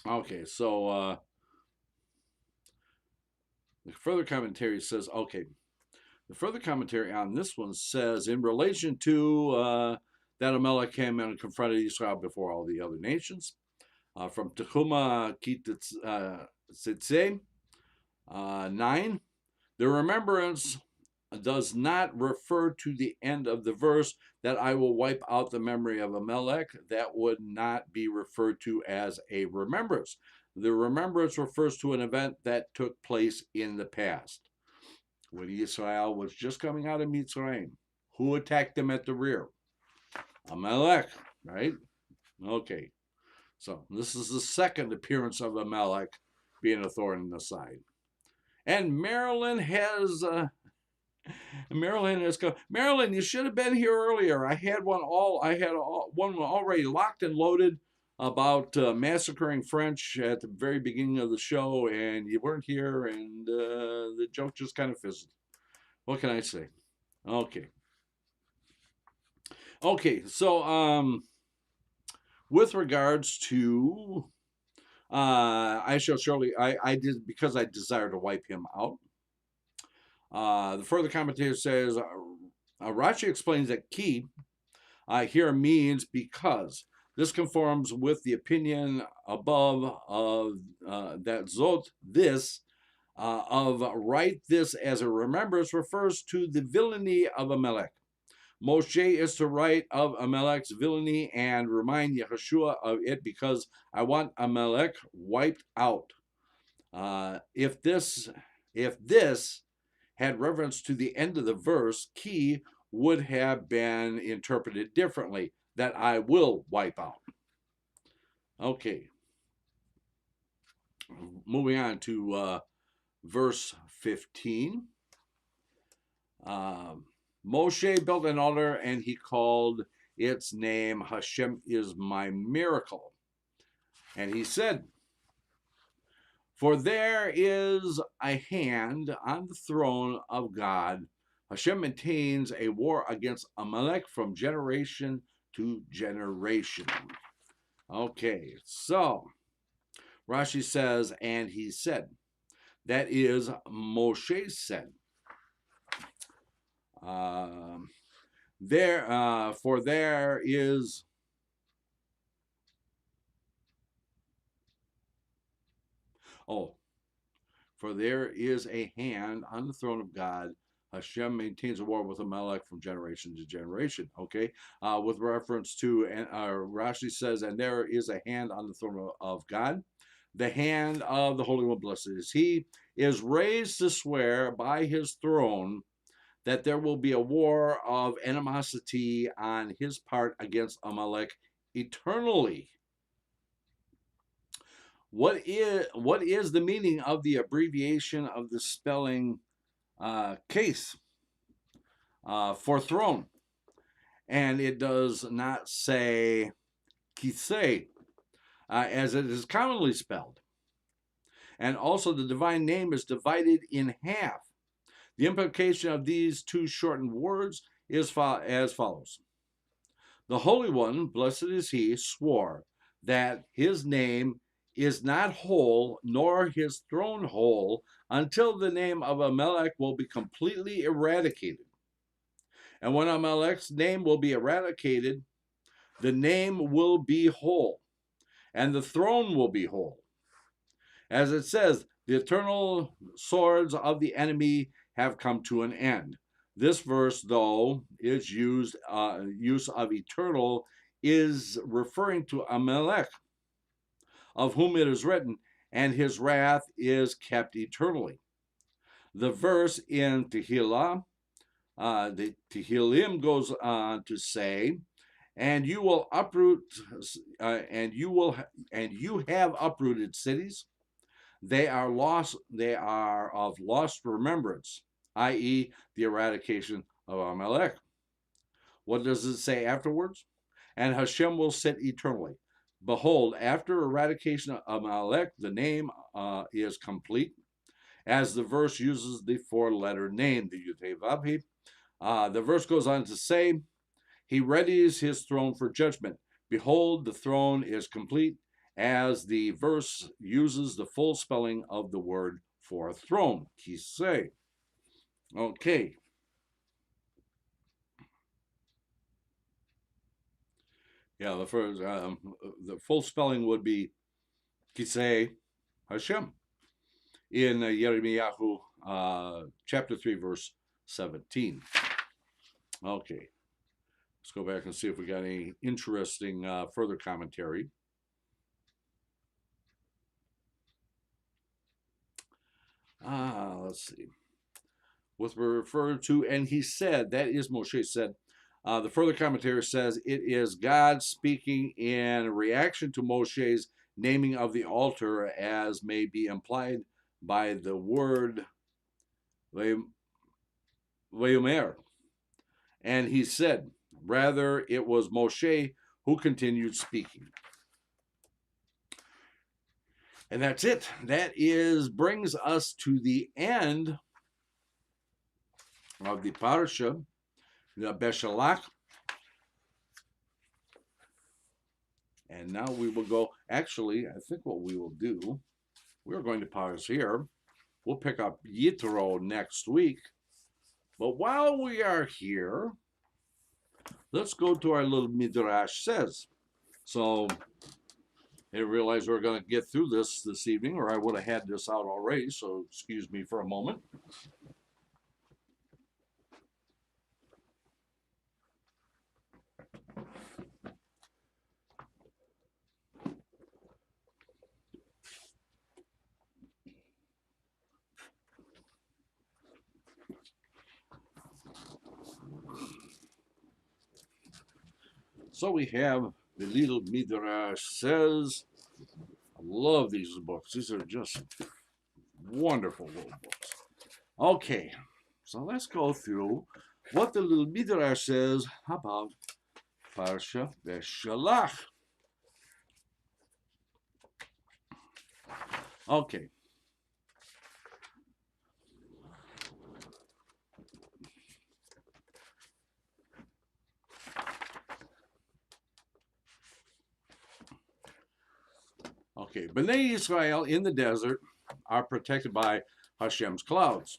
Okay, so the further commentary says, the further commentary on this one says, in relation to that Amalek came and confronted Israel before all the other nations, from Tehuma Tzitzeh 9, the remembrance does not refer to the end of the verse that I will wipe out the memory of Amalek. That would not be referred to as a remembrance. The remembrance refers to an event that took place in the past, when Israel was just coming out of Mitzrayim. Who attacked them at the rear? Amalek, right? Okay, so this is the second appearance of Amalek being a thorn in the side. And Marilyn, you should have been here earlier. I had one already locked and loaded about massacring French at the very beginning of the show, and you weren't here, and the joke just kind of fizzled. What can I say? Okay, so with regards to I shall surely, I did, because I desire to wipe him out. The further commentator says, Rashi explains that ki here means because. This conforms with the opinion above of that zot, this, of write this as a remembrance refers to the villainy of Amalek. Moshe is to write of Amalek's villainy and remind Yehoshua of it because I want Amalek wiped out. If this had reference to the end of the verse, ki would have been interpreted differently, that I will wipe out. Okay. Moving on to verse 15. Moshe built an altar and he called its name Hashem is my miracle. And he said, for there is a hand on the throne of God. Hashem maintains a war against Amalek from generation to generation. Okay, so Rashi says, and he said. That is, Moshe said. For there is for there is a hand on the throne of God. Hashem maintains a war with Amalek from generation to generation. Okay, with reference to, Rashi says, and there is a hand on the throne of God. The hand of the Holy One, blessed is He, is raised to swear by His throne that there will be a war of animosity on His part against Amalek eternally. What is the meaning of the abbreviation of the spelling case for throne? And it does not say kisei, as it is commonly spelled. And also the divine name is divided in half. The implication of these two shortened words is as follows. The Holy One, blessed is He, swore that His name is not whole, nor His throne whole, until the name of Amalek will be completely eradicated. And when Amalek's name will be eradicated, the name will be whole, and the throne will be whole. As it says, the eternal swords of the enemy have come to an end. This verse, though, is use of eternal is referring to Amalek, of whom it is written, and his wrath is kept eternally. The verse in Tehillah, the Tehillim goes on to say, and you will uproot, and you have uprooted cities. They are lost. They are of lost remembrance, i.e., the eradication of Amalek. What does it say afterwards? And Hashem will sit eternally. Behold, after eradication of Amalek, the name is complete, as the verse uses the four-letter name, the Yud-Heh-Vav-Heh. The verse goes on to say, He readies His throne for judgment. Behold, the throne is complete, as the verse uses the full spelling of the word for throne, kisei. Okay. Yeah, the first, the full spelling would be kisei Hashem in Yirmiyahu chapter 3, verse 17. Okay. Let's go back and see if we got any interesting further commentary. Let's see. With referred to, and he said, that is Moshe said. The further commentary says it is God speaking in reaction to Moshe's naming of the altar, as may be implied by the word Vayomer. And he said, rather, it was Moshe who continued speaking. And that's it. That brings us to the end of the parsha, the Beshalach. And now we will go, actually, I think what we will do, we're going to pause here. We'll pick up Yitro next week. But while we are here, let's go to our little Midrash says. So I didn't realize we were going to get through this evening, or I would have had this out already, so excuse me for a moment. So we have the little Midrash says. I love these books. These are just wonderful little books. Okay, so let's go through what the little Midrash says about Parsha Beshalach. Okay. Okay, Bnei Israel in the desert are protected by Hashem's clouds.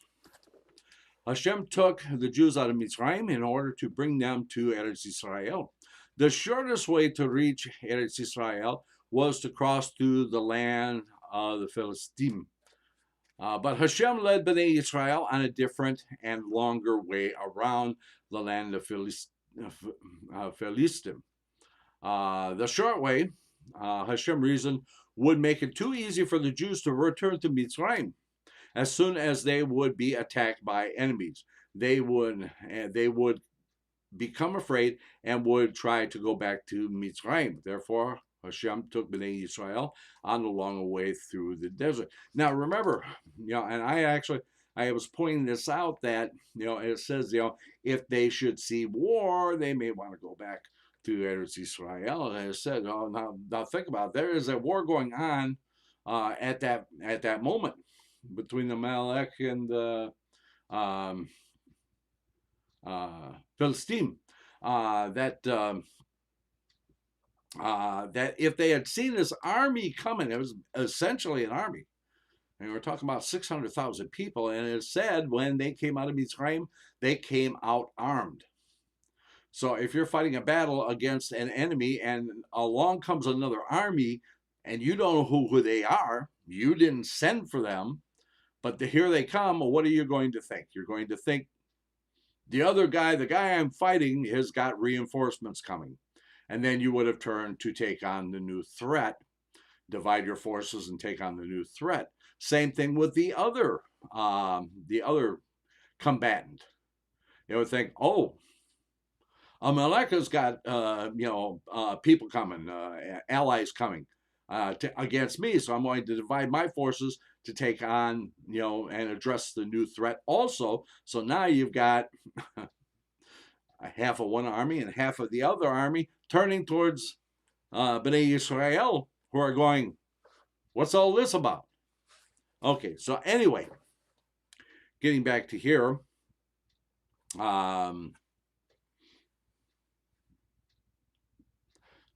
Hashem took the Jews out of Mitzrayim in order to bring them to Eretz Israel. The shortest way to reach Eretz Israel was to cross through the land of the Philistines. But Hashem led Bnei Israel on a different and longer way around the land of Philistine. The short way, Hashem reasoned, would make it too easy for the Jews to return to Mitzrayim. As soon as they would be attacked by enemies, they would become afraid and would try to go back to Mitzrayim. Therefore, Hashem took Bnei Israel on the long way through the desert. Now, remember, and I was pointing this out that, it says, if they should see war, they may want to go back to Eretz Israel. And I said, now think about it. There is a war going on at that moment between the Amalek and the Philistine. That if they had seen this army coming, it was essentially an army. And we're talking about 600,000 people. And it said when they came out of Mitzrayim, they came out armed. So if you're fighting a battle against an enemy and along comes another army and you don't know who they are, you didn't send for them, but here they come, well, what are you going to think? You're going to think the other guy, the guy I'm fighting, has got reinforcements coming. And then you would have turned to take on the new threat, divide your forces and take on the new threat. Same thing with the other combatant. They would think, oh, Amalek has got people coming, allies coming against me, so I'm going to divide my forces to take on and address the new threat also. So now you've got half of one army and half of the other army turning towards Bnei Israel, who are going, what's all this about? Okay, so anyway, getting back to here.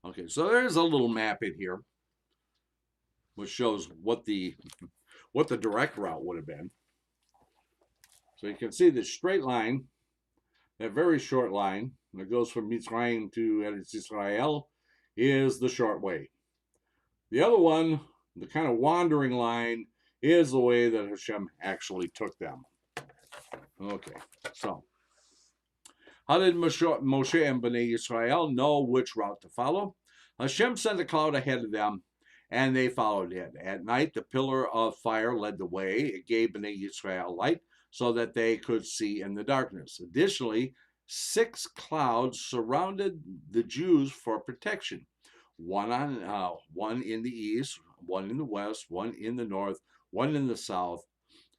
Okay, so there's a little map in here which shows what the direct route would have been. So you can see the straight line, that very short line that goes from Mitzrayim to Eretz Israel, is the short way. The other one, the kind of wandering line, is the way that Hashem actually took them. Okay, so how did Moshe and Bnei Israel know which route to follow? Hashem sent a cloud ahead of them, and they followed it. At night, the pillar of fire led the way. It gave Bnei Israel light so that they could see in the darkness. Additionally, 6 clouds surrounded the Jews for protection. One in the east, one in the west, one in the north, one in the south.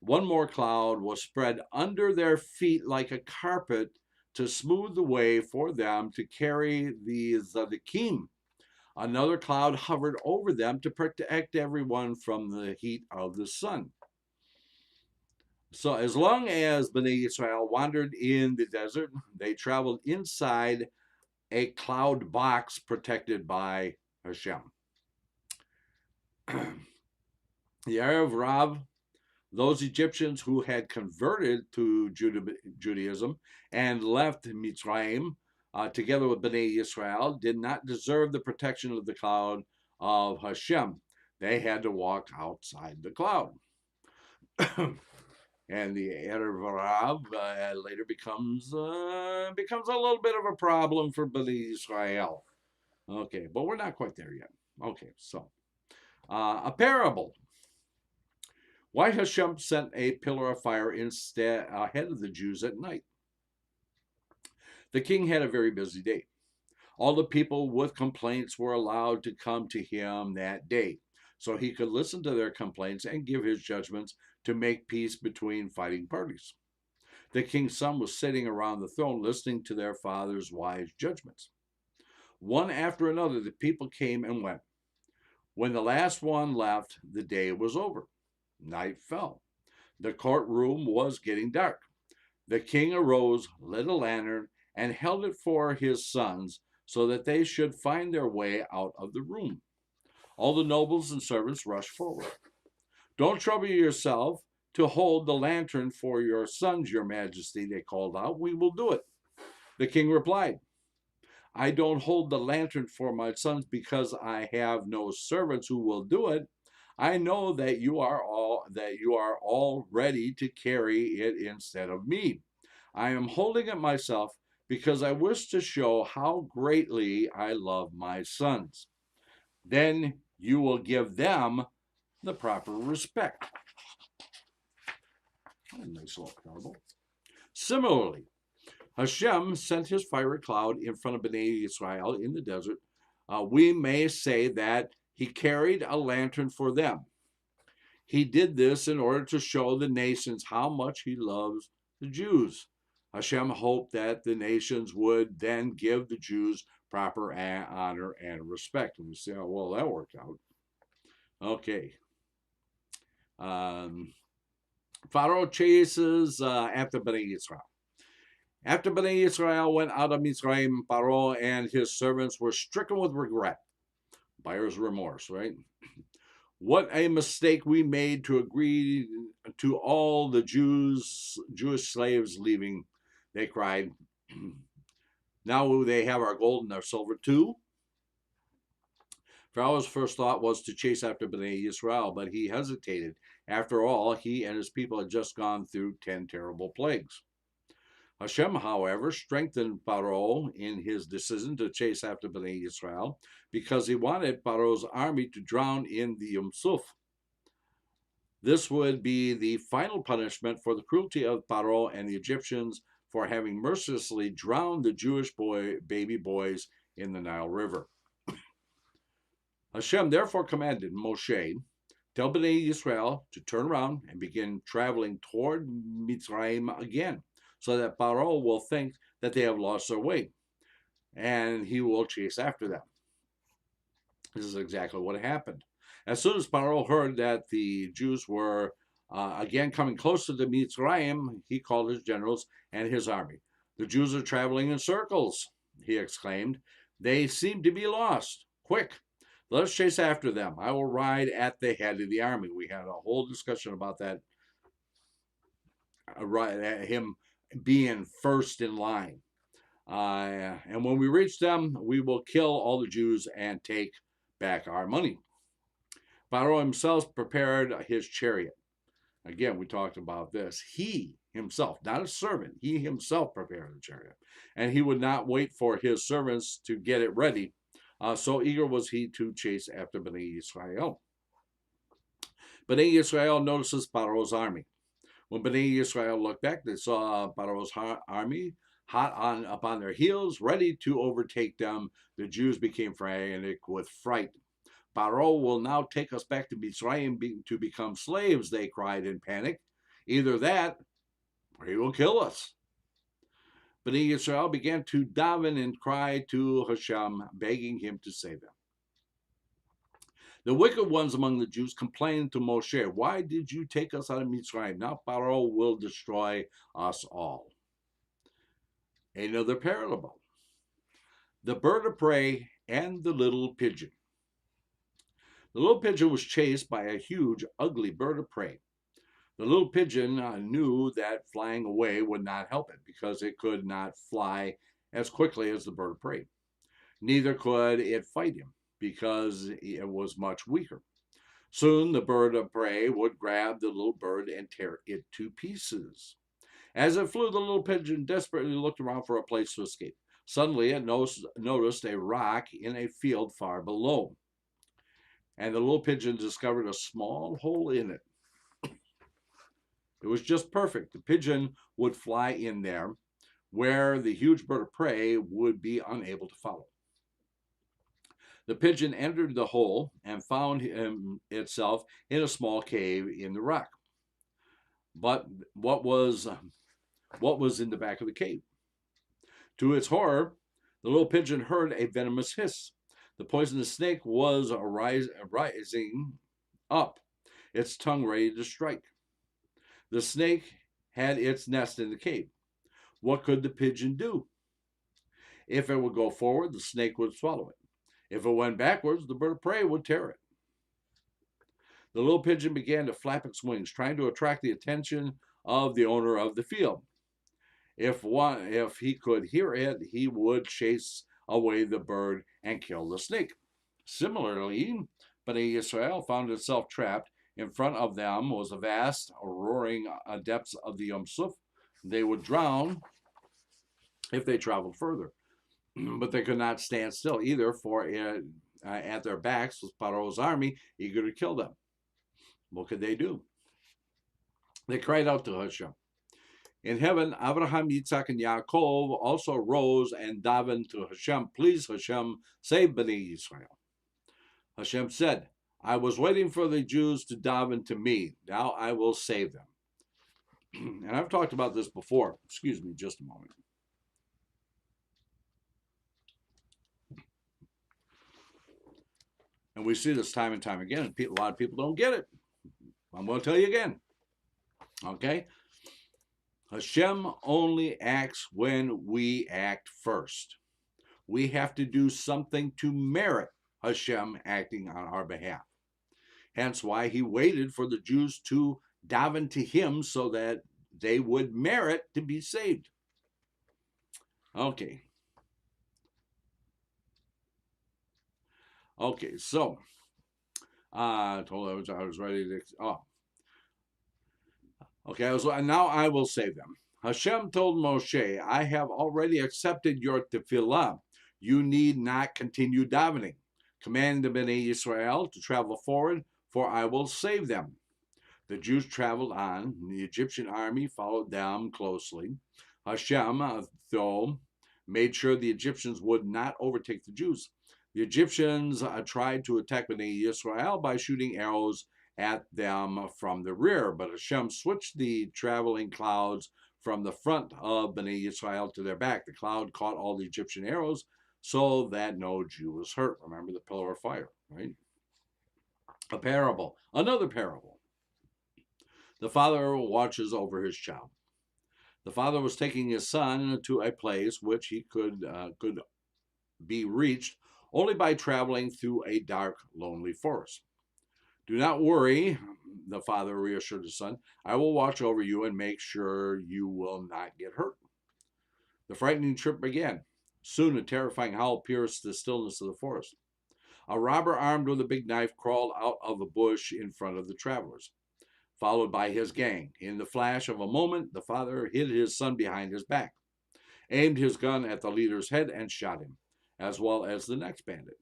One more cloud was spread under their feet like a carpet to smooth the way for them to carry the Zadikim. Another cloud hovered over them to protect everyone from the heat of the sun. So as long as Bnei Israel wandered in the desert, they traveled inside a cloud box protected by Hashem. The Erev Rav Those Egyptians who had converted to Judaism and left Mitzrayim together with Bnei Israel did not deserve the protection of the cloud of Hashem. They had to walk outside the cloud. And the Erev later becomes a little bit of a problem for Bnei Israel. Okay, but we're not quite there yet. Okay, so a parable. Why Hashem sent a pillar of fire instead ahead of the Jews at night? The king had a very busy day. All the people with complaints were allowed to come to him that day, so he could listen to their complaints and give his judgments to make peace between fighting parties. The king's son was sitting around the throne listening to their father's wise judgments. One after another, the people came and went. When the last one left, the day was over. Night fell. The courtroom was getting dark. The king arose, lit a lantern, and held it for his sons so that they should find their way out of the room. All the nobles and servants rushed forward. Don't trouble yourself to hold the lantern for your sons, your majesty, they called out. We will do it. The king replied, I don't hold the lantern for my sons because I have no servants who will do it. I know that you are all ready to carry it instead of me. I am holding it myself because I wish to show how greatly I love my sons. Then you will give them the proper respect. A nice little parable. Similarly, Hashem sent his fiery cloud in front of Bnei Israel in the desert. We may say that he carried a lantern for them. He did this in order to show the nations how much he loves the Jews. Hashem hoped that the nations would then give the Jews proper honor and respect. And we say, oh, well, that worked out. Okay. Pharaoh chases after Bnei Israel. After Bnei Israel went out of Mitzrayim, Pharaoh and his servants were stricken with regret. Buyer's remorse, right? What a mistake we made to agree to all the Jewish slaves leaving, they cried. Now they have our gold and our silver too. Pharaoh's first thought was to chase after Bnei Israel, but he hesitated. After all, he and his people had just gone through 10 terrible plagues. Hashem, however, strengthened Pharaoh in his decision to chase after Bnei Israel because he wanted Pharaoh's army to drown in the Yam Suf. This would be the final punishment for the cruelty of Pharaoh and the Egyptians for having mercilessly drowned the Jewish baby boys in the Nile River. Hashem therefore commanded Moshe, tell Bnei Israel to turn around and begin traveling toward Mitzrayim again, so that Pharaoh will think that they have lost their way, and he will chase after them. This is exactly what happened. As soon as Pharaoh heard that the Jews were again coming closer to Mitzrayim, he called his generals and his army. The Jews are traveling in circles, he exclaimed. They seem to be lost. Quick, let us chase after them. I will ride at the head of the army. We had a whole discussion about that, him being first in line. And when we reach them, we will kill all the Jews and take back our money. Pharaoh himself prepared his chariot. Again, we talked about this. He himself, not a servant, he himself prepared the chariot. And he would not wait for his servants to get it ready. So eager was he to chase after Bnei Israel. Bnei Israel notices Pharaoh's army. When Bnei Israel looked back, they saw Pharaoh's army hot upon their heels, ready to overtake them. The Jews became frantic with fright. Pharaoh will now take us back to Mitzrayim to become slaves, they cried in panic. Either that, or he will kill us. Bnei Israel began to daven and cry to Hashem, begging him to save them. The wicked ones among the Jews complained to Moshe, why did you take us out of Mitzrayim? Now Pharaoh will destroy us all. Another parable. The bird of prey and the little pigeon. The little pigeon was chased by a huge, ugly bird of prey. The little pigeon knew that flying away would not help it because it could not fly as quickly as the bird of prey. Neither could it fight him because it was much weaker. Soon the bird of prey would grab the little bird and tear it to pieces. As it flew, the little pigeon desperately looked around for a place to escape. Suddenly, it noticed a rock in a field far below, and the little pigeon discovered a small hole in it. It was just perfect. The pigeon would fly in there, where the huge bird of prey would be unable to follow. The pigeon entered the hole and found itself in a small cave in the rock. But what was in the back of the cave? To its horror, the little pigeon heard a venomous hiss. The poisonous snake was rising up, its tongue ready to strike. The snake had its nest in the cave. What could the pigeon do? If it would go forward, the snake would swallow it. If it went backwards, the bird of prey would tear it. The little pigeon began to flap its wings, trying to attract the attention of the owner of the field. If he could hear it, he would chase away the bird and kill the snake. Similarly, Bnei Israel found itself trapped. In front of them was the vast, roaring depths of the Yom Suf. They would drown if they traveled further. But they could not stand still either, for at their backs was Paro's army, eager to kill them. What could they do? They cried out to Hashem. In heaven, Abraham, Yitzhak, and Yaakov also rose and davened to Hashem. Please, Hashem, save Bnei Israel. Hashem said, I was waiting for the Jews to daven to me. Now I will save them. And I've talked about this before. Excuse me just a moment. And we see this time and time again, and a lot of people don't get it. I'm going to tell you again. Okay? Hashem only acts when we act first. We have to do something to merit Hashem acting on our behalf. Hence why he waited for the Jews to daven to him so that they would merit to be saved. Okay. Okay, so I told I was ready to. Oh, okay. Now I will save them. Hashem told Moshe, I have already accepted your tefillah. You need not continue davening. Command the Bnei Israel to travel forward, for I will save them. The Jews traveled on. The Egyptian army followed them closely. Hashem, though, made sure the Egyptians would not overtake the Jews. The Egyptians tried to attack Bnei Israel by shooting arrows at them from the rear, but Hashem switched the traveling clouds from the front of Bnei Israel to their back. The cloud caught all the Egyptian arrows so that no Jew was hurt. Remember the pillar of fire, right? A parable, another parable. The father watches over his child. The father was taking his son to a place which he could be reached only by traveling through a dark, lonely forest. Do not worry, the father reassured his son. I will watch over you and make sure you will not get hurt. The frightening trip began. Soon a terrifying howl pierced the stillness of the forest. A robber armed with a big knife crawled out of a bush in front of the travelers, followed by his gang. In the flash of a moment, the father hid his son behind his back, aimed his gun at the leader's head, and shot him, as well as the next bandit.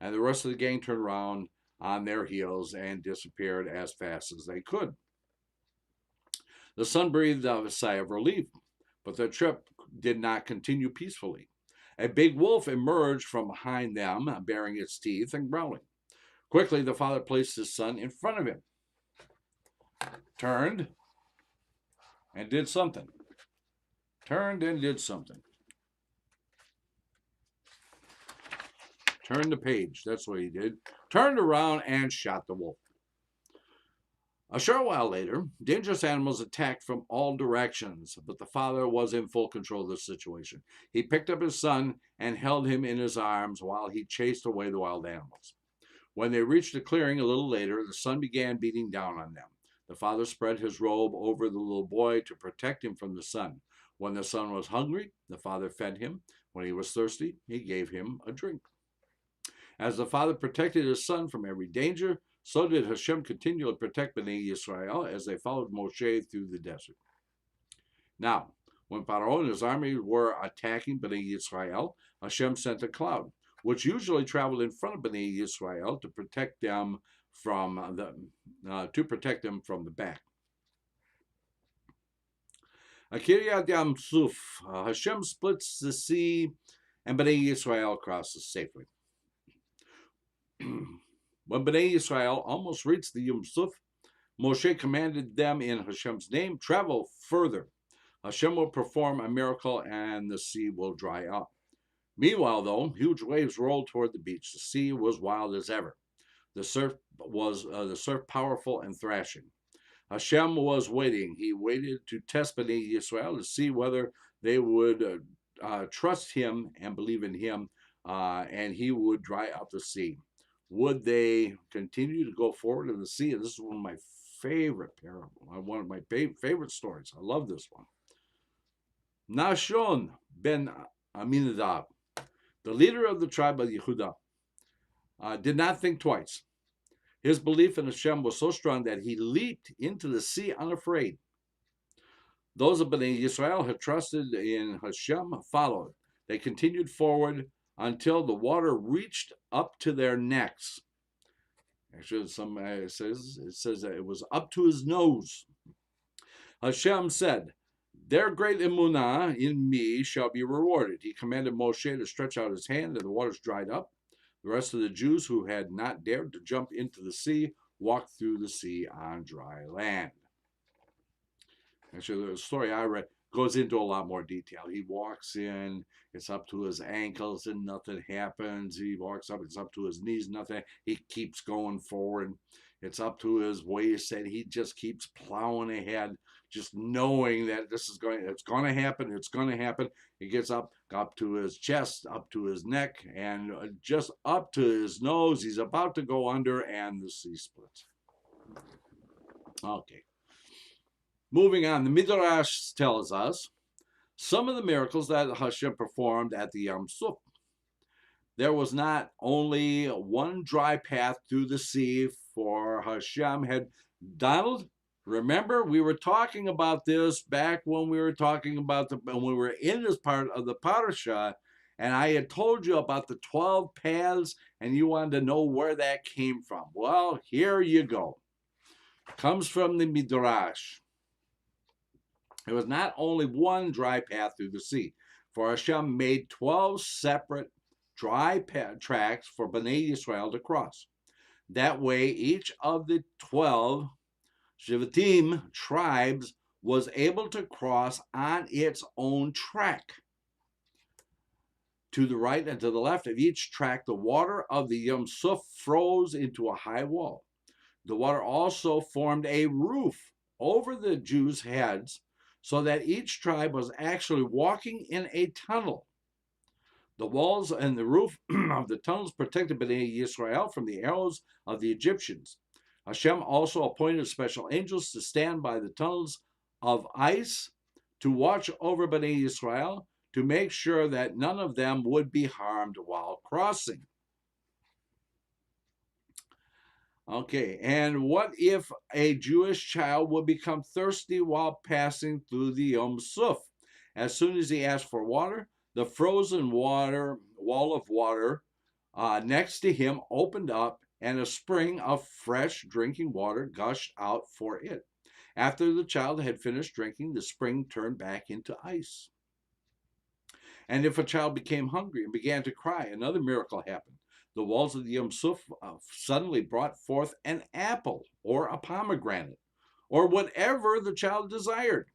And the rest of the gang turned around on their heels and disappeared as fast as they could. The son breathed a sigh of relief, but the trip did not continue peacefully. A big wolf emerged from behind them, baring its teeth and growling. Quickly, the father placed his son in front of him, turned, and did something. Turned and did something. Turned the page. That's what he did. Turned around and shot the wolf. A short while later, dangerous animals attacked from all directions, but the father was in full control of the situation. He picked up his son and held him in his arms while he chased away the wild animals. When they reached a clearing a little later, the son began beating down on them. The father spread his robe over the little boy to protect him from the sun. When the son was hungry, the father fed him. When he was thirsty, he gave him a drink. As the father protected his son from every danger, so did Hashem continue to protect Bnei Israel as they followed Moshe through the desert. Now, when Pharaoh and his army were attacking Bnei Israel, Hashem sent a cloud, which usually traveled in front of Bnei Israel to protect them from the back. Kiryat Yam Suf, Hashem splits the sea, and Bnei Israel crosses safely. When Bnei Israel almost reached the Yam Suf, Moshe commanded them in Hashem's name, travel further. Hashem will perform a miracle and the sea will dry up. Meanwhile, though, huge waves rolled toward the beach. The sea was wild as ever. The surf was powerful and thrashing. Hashem was waiting. He waited to test Bnei Israel to see whether they would trust him and believe in him, and he would dry up the sea. Would they continue to go forward in the sea? And this is one of my favorite parables, one of my favorite stories. I love this one. Nashon ben Aminadab, the leader of the tribe of Yehudah, did not think twice. His belief in Hashem was so strong that he leaped into the sea unafraid. Those of Bnei Israel who trusted in Hashem followed. They continued forward until the water reached up to their necks. Actually, it says that it was up to his nose. Hashem said, "Their great emunah in me shall be rewarded." He commanded Moshe to stretch out his hand, and the waters dried up. The rest of the Jews who had not dared to jump into the sea walked through the sea on dry land. Actually, the story I read goes into a lot more detail. He walks in, it's up to his ankles and nothing happens. He walks up, it's up to his knees, nothing. He keeps going forward. It's up to his waist and he just keeps plowing ahead, just knowing that it's going to happen. He gets up to his chest, up to his neck, and just up to his nose. He's about to go under and the sea splits. Okay. Moving on, the Midrash tells us some of the miracles that Hashem performed at the Yam Suf. There was not only one dry path through the sea, for Hashem had Donald. Remember, we were talking about this back when we were when we were in this part of the parasha, and I had told you about the 12 paths, and you wanted to know where that came from. Well, here you go. Comes from the Midrash. There was not only one dry path through the sea, for Hashem made 12 separate dry tracks for Bnei Israel to cross. That way, each of the 12 Shivatim tribes was able to cross on its own track. To the right and to the left of each track, the water of the Yam Suf froze into a high wall. The water also formed a roof over the Jews' heads, so that each tribe was actually walking in a tunnel. The walls and the roof of the tunnels protected Bnei Israel from the arrows of the Egyptians. Hashem also appointed special angels to stand by the tunnels of ice to watch over Bnei Israel, to make sure that none of them would be harmed while crossing. Okay, and what if a Jewish child would become thirsty while passing through the Yam Suf? As soon as he asked for water, the frozen wall of water next to him opened up, and a spring of fresh drinking water gushed out for it. After the child had finished drinking, the spring turned back into ice. And if a child became hungry and began to cry, another miracle happened. The walls of the Yam Suf suddenly brought forth an apple or a pomegranate, or whatever the child desired.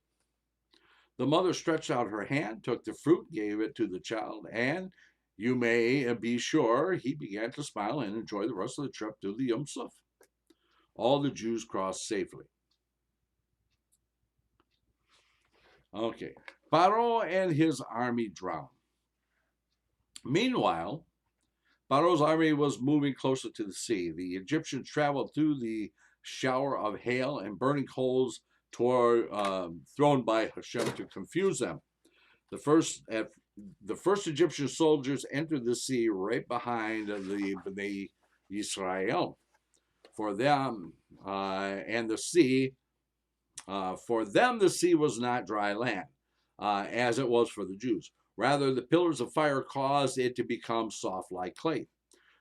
The mother stretched out her hand, took the fruit, gave it to the child, and you may be sure he began to smile and enjoy the rest of the trip through the Yam Suf. All the Jews crossed safely. Okay, Pharaoh and his army drowned. Meanwhile, Pharaoh's army was moving closer to the sea. The Egyptians traveled through the shower of hail and burning coals thrown by Hashem to confuse them. The first Egyptian soldiers entered the sea right behind the Bnei Israel. For them, the sea was not dry land, as it was for the Jews. Rather, the pillars of fire caused it to become soft like clay.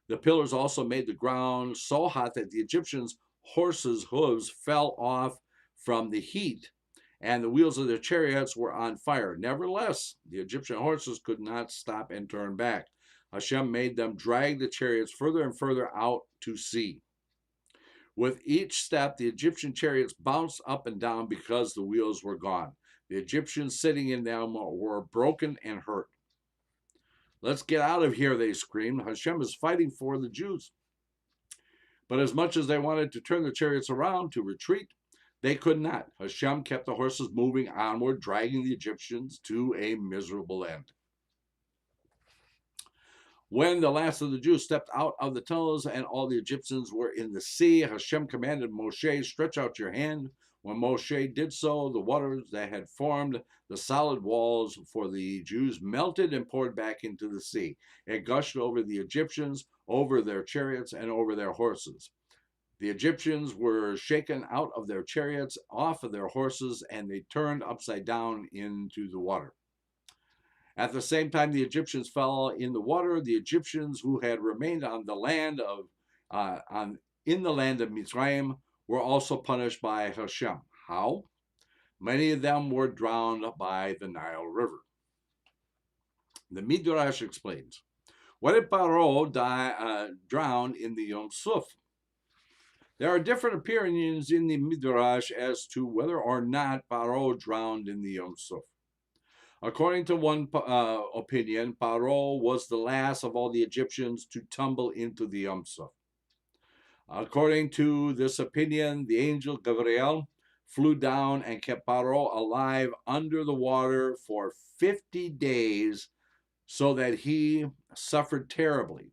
The pillars also made the ground so hot that the Egyptians' horses' hooves fell off from the heat, and the wheels of their chariots were on fire. Nevertheless, the Egyptian horses could not stop and turn back. Hashem made them drag the chariots further and further out to sea. With each step, the Egyptian chariots bounced up and down because the wheels were gone. The Egyptians sitting in them were broken and hurt. Let's get out of here, they screamed. Hashem is fighting for the Jews. But as much as they wanted to turn the chariots around to retreat, they could not. Hashem kept the horses moving onward, dragging the Egyptians to a miserable end. When the last of the Jews stepped out of the tunnels and all the Egyptians were in the sea, Hashem commanded Moshe, stretch out your hand. When Moshe did so, the waters that had formed the solid walls for the Jews melted and poured back into the sea. It gushed over the Egyptians, over their chariots, and over their horses. The Egyptians were shaken out of their chariots, off of their horses, and they turned upside down into the water. At the same time the Egyptians fell in the water, the Egyptians who had remained on the land in the land of Mitzrayim were also punished by Hashem. How? Many of them were drowned by the Nile River. The Midrash explains, what did Paro drown in the Yom Suf? There are different opinions in the Midrash as to whether or not Paro drowned in the Yom Suf. According to one opinion, Paro was the last of all the Egyptians to tumble into the Yom Suf. According to this opinion, the angel Gabriel flew down and kept Paro alive under the water for 50 days so that he suffered terribly.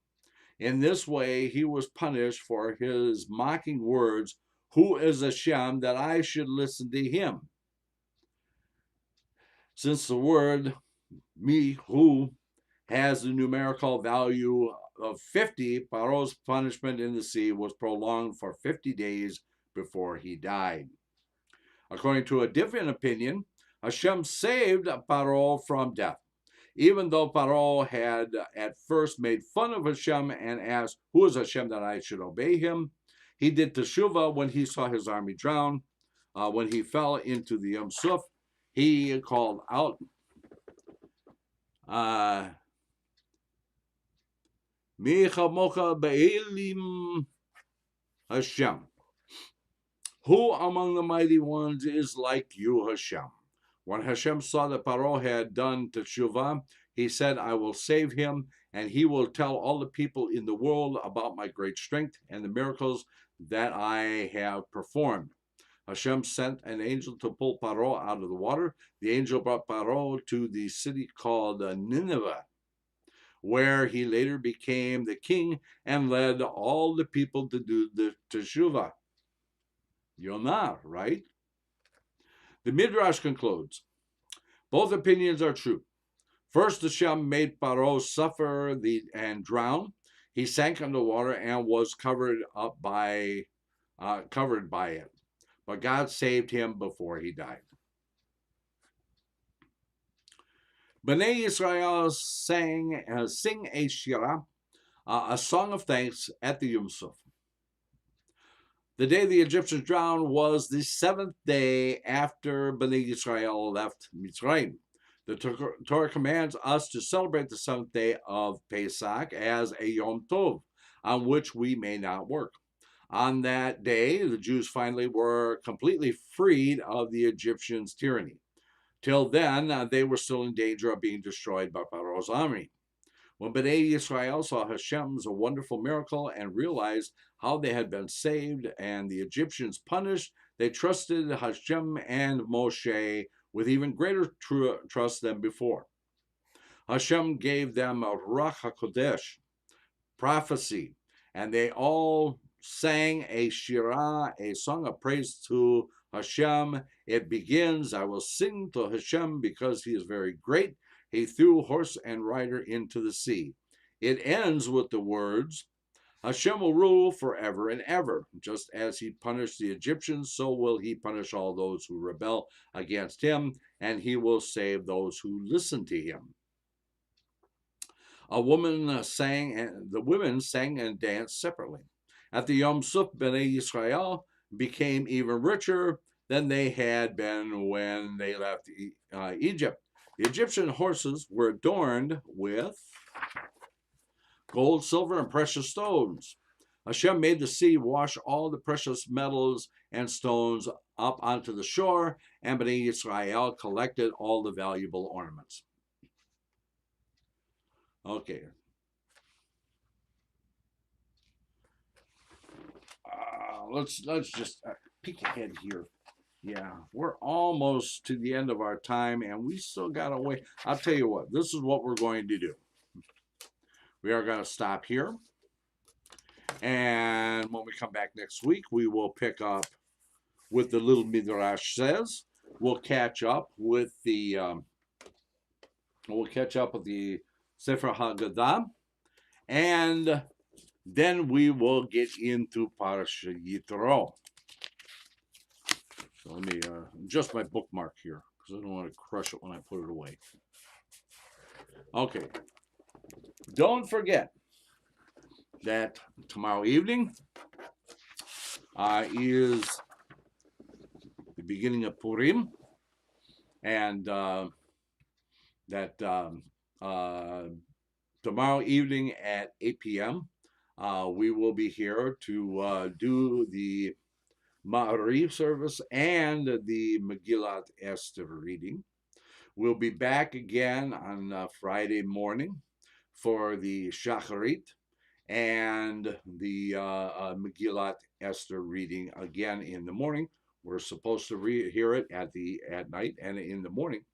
In this way, he was punished for his mocking words, "Who is Hashem that I should listen to him?" Since the word "me," who, has the numerical value of 50, Paro's punishment in the sea was prolonged for 50 days before he died. According to a different opinion, Hashem saved Paro from death. Even though Paro had at first made fun of Hashem and asked, "Who is Hashem that I should obey him?" he did teshuvah when he saw his army drown. When he fell into the Yom Suf, he called out, Mi chamocha be'elim Hashem. Who among the mighty ones is like you, Hashem? When Hashem saw that Paro had done teshuvah, he said, I will save him, and he will tell all the people in the world about my great strength and the miracles that I have performed. Hashem sent an angel to pull Paro out of the water. The angel brought Paro to the city called Nineveh, where he later became the king and led all the people to do the teshuvah. Yonah, right? The Midrash concludes, both opinions are true. First, Hashem made Paro suffer and drown. He sank underwater and was covered by it. But God saved him before he died. Bnei Israel sing a shirah, a song of thanks at the Yom Suf. The day the Egyptians drowned was the 7th day after Bnei Israel left Mitzrayim. The Torah commands us to celebrate the 7th day of Pesach as a Yom Tov, on which we may not work. On that day, the Jews finally were completely freed of the Egyptians' tyranny. Till then, they were still in danger of being destroyed by Paro's army. When Bnei Israel saw Hashem's wonderful miracle and realized how they had been saved and the Egyptians punished, they trusted Hashem and Moshe with even greater trust than before. Hashem gave them a Ruach HaKodesh, prophecy, and they all sang a shirah, a song of praise to Hashem. It begins, I will sing to Hashem because he is very great. He threw horse and rider into the sea. It ends with the words, Hashem will rule forever and ever. Just as he punished the Egyptians, so will he punish all those who rebel against him, and he will save those who listen to him. The women sang and danced separately. At the Yom Suf, Bnei Yisrael became even richer than they had been when they left Egypt. The Egyptian horses were adorned with gold, silver, and precious stones. Hashem made the sea wash all the precious metals and stones up onto the shore, and Bnei Yisrael collected all the valuable ornaments. Okay. Let's just peek ahead here. Yeah, we're almost to the end of our time, and we still got a way. I'll tell you what, this is what we're going to do. We are going to stop here. And when we come back next week, we will pick up with the little Midrash says. We'll catch up with the Sefer Haggadah, and then we will get into Parashat Yitro. So let me adjust my bookmark here because I don't want to crush it when I put it away. Okay. Don't forget that tomorrow evening is the beginning of Purim, and that tomorrow evening at 8 p.m. We will be here to do the Ma'ariv service and the Megillat Esther reading. We'll be back again on Friday morning for the Shacharit and the Megillat Esther reading again in the morning. We're supposed to hear it at night and in the morning.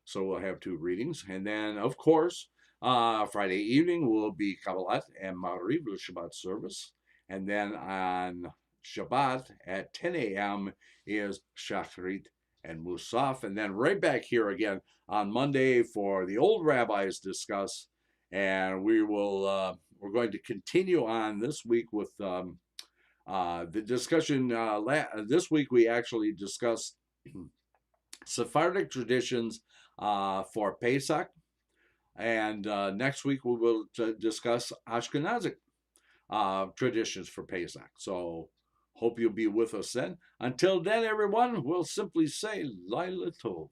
So we'll have two readings. And then, of course, Friday evening will be Kabbalat and Ma'ariv, the Shabbat service. And then on Shabbat at 10 a.m. is Shacharit and Musaf. And then right back here again on Monday for the old rabbis discuss. And we're going to continue on this week with the discussion. This week we actually discussed Sephardic traditions for Pesach, and next week we will discuss Ashkenazic traditions for Pesach. So hope you'll be with us then. Until then, everyone, we'll simply say Laila Tov.